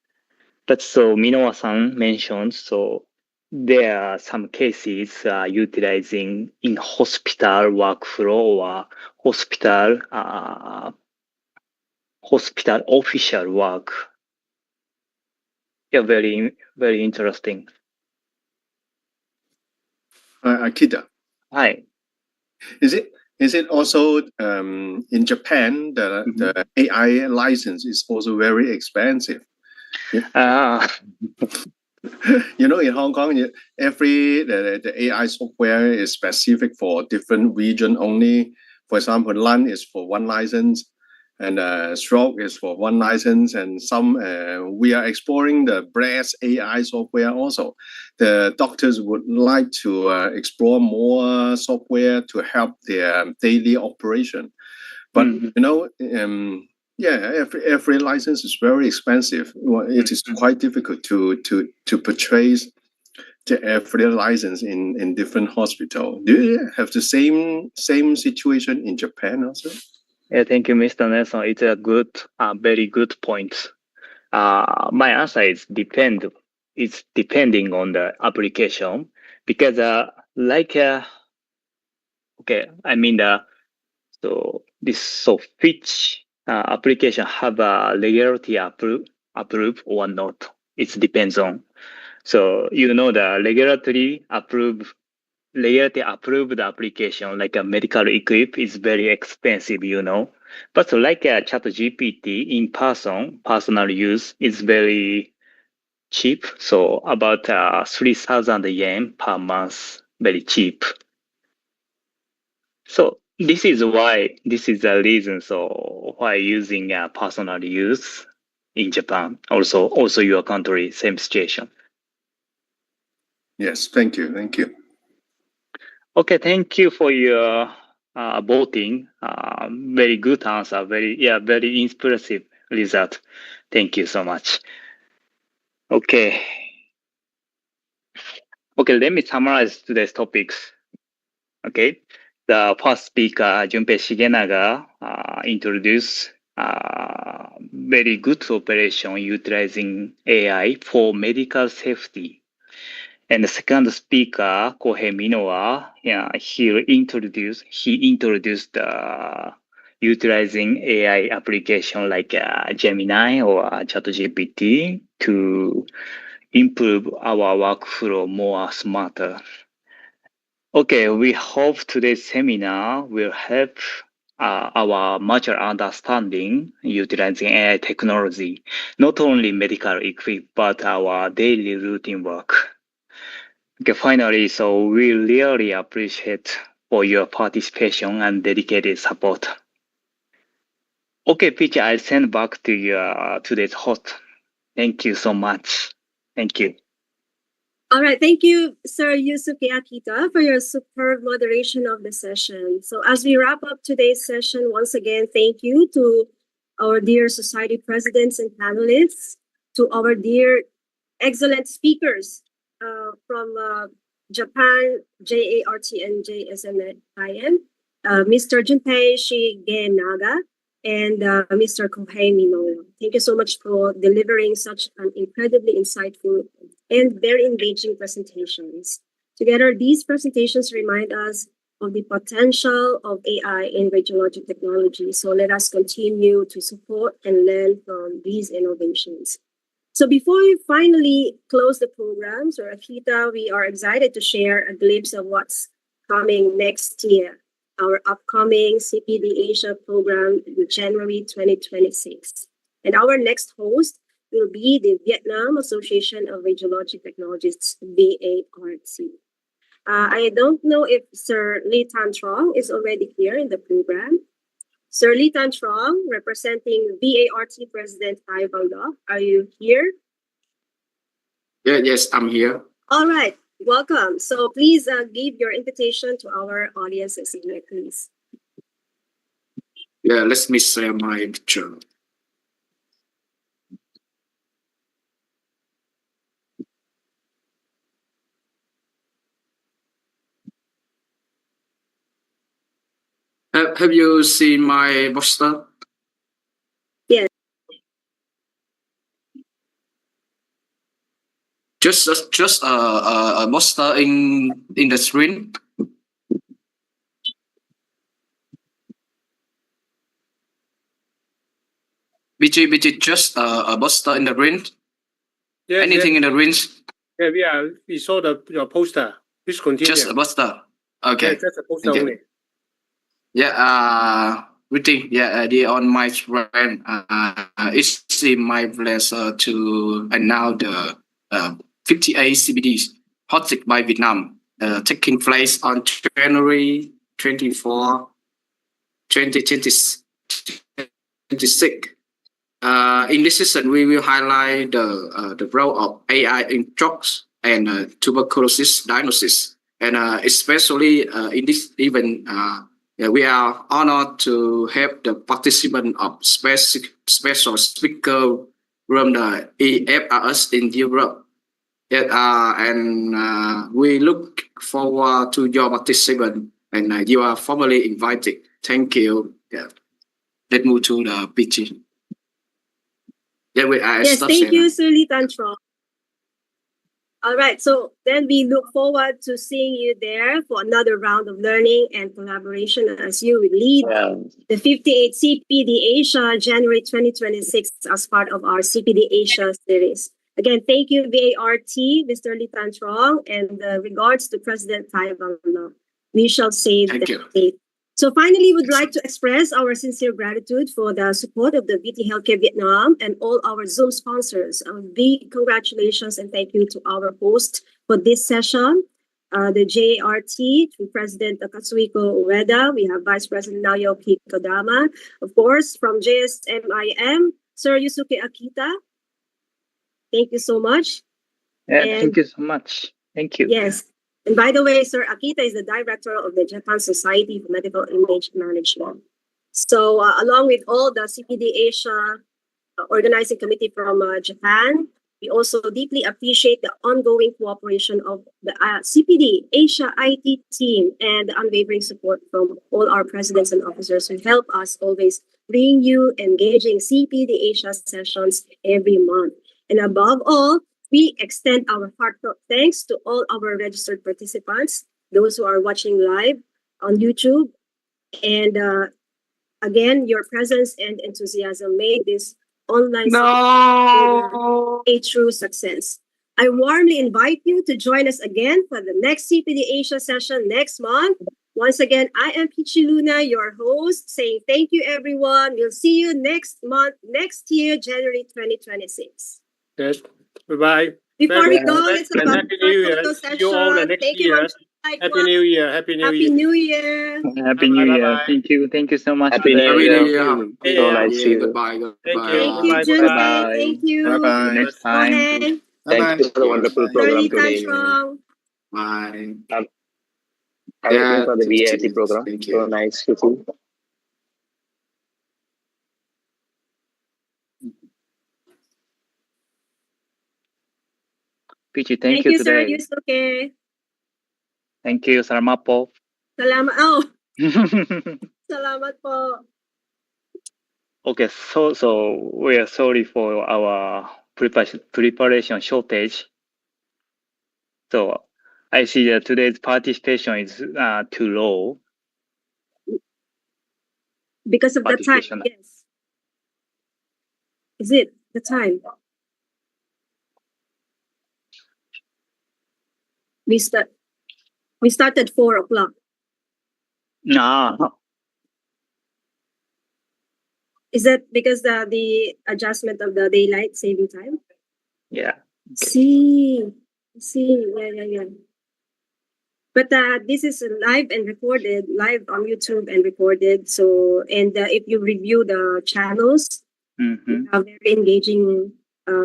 But so Minowa-san mentioned, so there are some cases utilizing in hospital workflow or hospital official work. Yeah, very interesting. Akita. Hi. Is it also in Japan the AI license is also very expensive? Yeah. You know, in Hong Kong, the AI software is specific for different region only. For example, lung is for one license, and stroke is for one license, and some we are exploring the breast AI software also. The doctors would like to explore more software to help their daily operation, but you know, yeah, every license is very expensive. It is quite difficult to purchase every license in different hospital. Do you have the same situation in Japan also? Yeah, thank you, Mr. Nelson. It's a very good point. My answer is It's depending on the application because okay, I mean which application have a regularity approved or not. It depends on. So you know the regularity approved application like a medical equip is very expensive, you know. But like a ChatGPT in personal use is very cheap. So about 3,000 yen per month, very cheap. So this is the reason. So why using personal use in Japan, also your country, same situation. Yes, thank you. Okay, thank you for your voting. Very good answer. Very impressive result. Thank you so much. Okay, let me summarize today's topics. Okay, the first speaker, Junpei Shigenaga, introduced very good operation utilizing AI for medical safety. And the second speaker, Kohei Minowa, he introduced utilizing AI application like Gemini or ChatGPT to improve our workflow more smarter. Okay, we hope today's seminar will help our mutual understanding utilizing AI technology, not only medical equipment, but our daily routine work. Okay, finally, so we really appreciate for your participation and dedicated support. Okay, Peach, I'll send back to your today's host. Thank you so much. Thank you. All right, thank you, Sir Yusuke Akita, for your superb moderation of the session. So as we wrap up today's session, once again, thank you to our dear society presidents and panelists, to our dear excellent speakers from Japan, JART and JSMIN, Mr. Junpei Shigenaga, and Mr. Kohei Minowa. Thank you so much for delivering such an incredibly insightful and very engaging presentations. Together, these presentations remind us of the potential of AI in radiologic technology. So let us continue to support and learn from these innovations. So before we finally close the program, so Akita, we are excited to share a glimpse of what's coming next year, our upcoming CPD Asia program in January 2026. And our next host will be the Vietnam Association of Radiological Technologists, VART. I don't know if Sir Lee Tan Trong is already here in the program. Sir Lee Tan Trong, representing VART President Tai Van Lo, are you here? Yes, I'm here. All right, welcome. So please give your invitation to our audiences, please. Yeah, let me share my picture. Have you seen my poster? Yes. Just a poster in the screen. Which is just a poster in the range. Yes, Anything in the range? Yeah, we saw your poster. Please continue. Just a poster. Okay. Yeah, just a poster only. Yeah, greeting. Yeah, on my friend. It's my pleasure to announce the 58th CPD hosted by Vietnam, taking place on January 24, 2026. In this session, we will highlight the role of AI in drugs and tuberculosis diagnosis, and especially in this event, we are honored to have the participant of special speaker from the EFRS in Europe. And we look forward to your participation, and you are formally invited. Thank you. Yeah. Let's move to the pitch. Yes, thank you, Sir Lee Tan Trong. All right, so then we look forward to seeing you there for another round of learning and collaboration as you will lead the 58th CPD Asia January 2026 as part of our CPD Asia series. Again, thank you, VART, Mr. Lee Tan Trong, and regards to President Tai Van Lo. We shall save the date. So finally, we'd like to express our sincere gratitude for the support of the VT Healthcare Vietnam and all our Zoom sponsors. A big congratulations and thank you to our host for this session, the JART, to President Katsuhiko Ueda. We have Vice President Naoki Kodama. Of course, from JSMIM, Sir Yusuke Akita. Thank you so much. Thank you so much. Thank you. Yes. And by the way, Sir Akita is the director of the Japan Society for Medical Image Management. So along with all the CPD Asia organizing committee from Japan, we also deeply appreciate the ongoing cooperation of the CPD Asia IT team and the unwavering support from all our presidents and officers who help us always bring you engaging CPD Asia sessions every month. And above all, we extend our heartfelt thanks to all our registered participants, those who are watching live on YouTube. And again, your presence and enthusiasm made this online a true success. I warmly invite you to join us again for the next CPD Asia session next month. Once again, I am Pichi Luna, your host, saying thank you, everyone. We'll see you next month, next year, January 2026. Yes. Bye-bye. Before we go, let's have a Happy New Year. See you all the next year. Happy New Year. Happy New Year. Happy New Year. Happy New Year. Thank you. Thank you so much. Happy New Year. So nice to see you. Goodbye. Thank you. Thank you, Junpei. Thank you. Bye-bye. Next time. Thank you for the wonderful program today. Bye. I'm looking for the VAT program. Thank you. So nice to see. Pichi, thank you Sir today. Yusuke. Thank you. Salamat po. Salamat. Oh, salamat po. Okay, so we are sorry for our preparation shortage. So I see that today's participation is too low. Because of the time, Participation. yes. Is it the time? We started 4 o'clock. No. Is that because the adjustment of the daylight saving time? Yeah. See. Yeah. But this is live and recorded, live on YouTube and recorded. So, and if you review the channels, Mm-hmm. have very engaging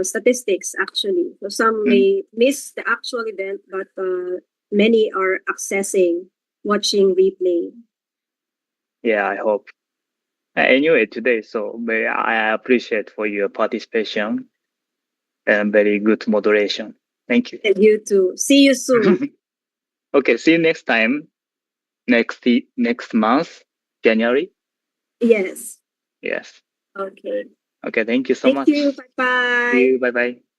statistics actually. So some may miss the actual event, but many are accessing, watching replay. Yeah, I hope. Anyway, today, so I appreciate for your participation and very good moderation. Thank you. And you too. See you soon. Okay, see you next time. Next month, January. Yes. Yes. Okay. Okay, thank you so much. Thank you. Bye-bye. See you. Bye-bye.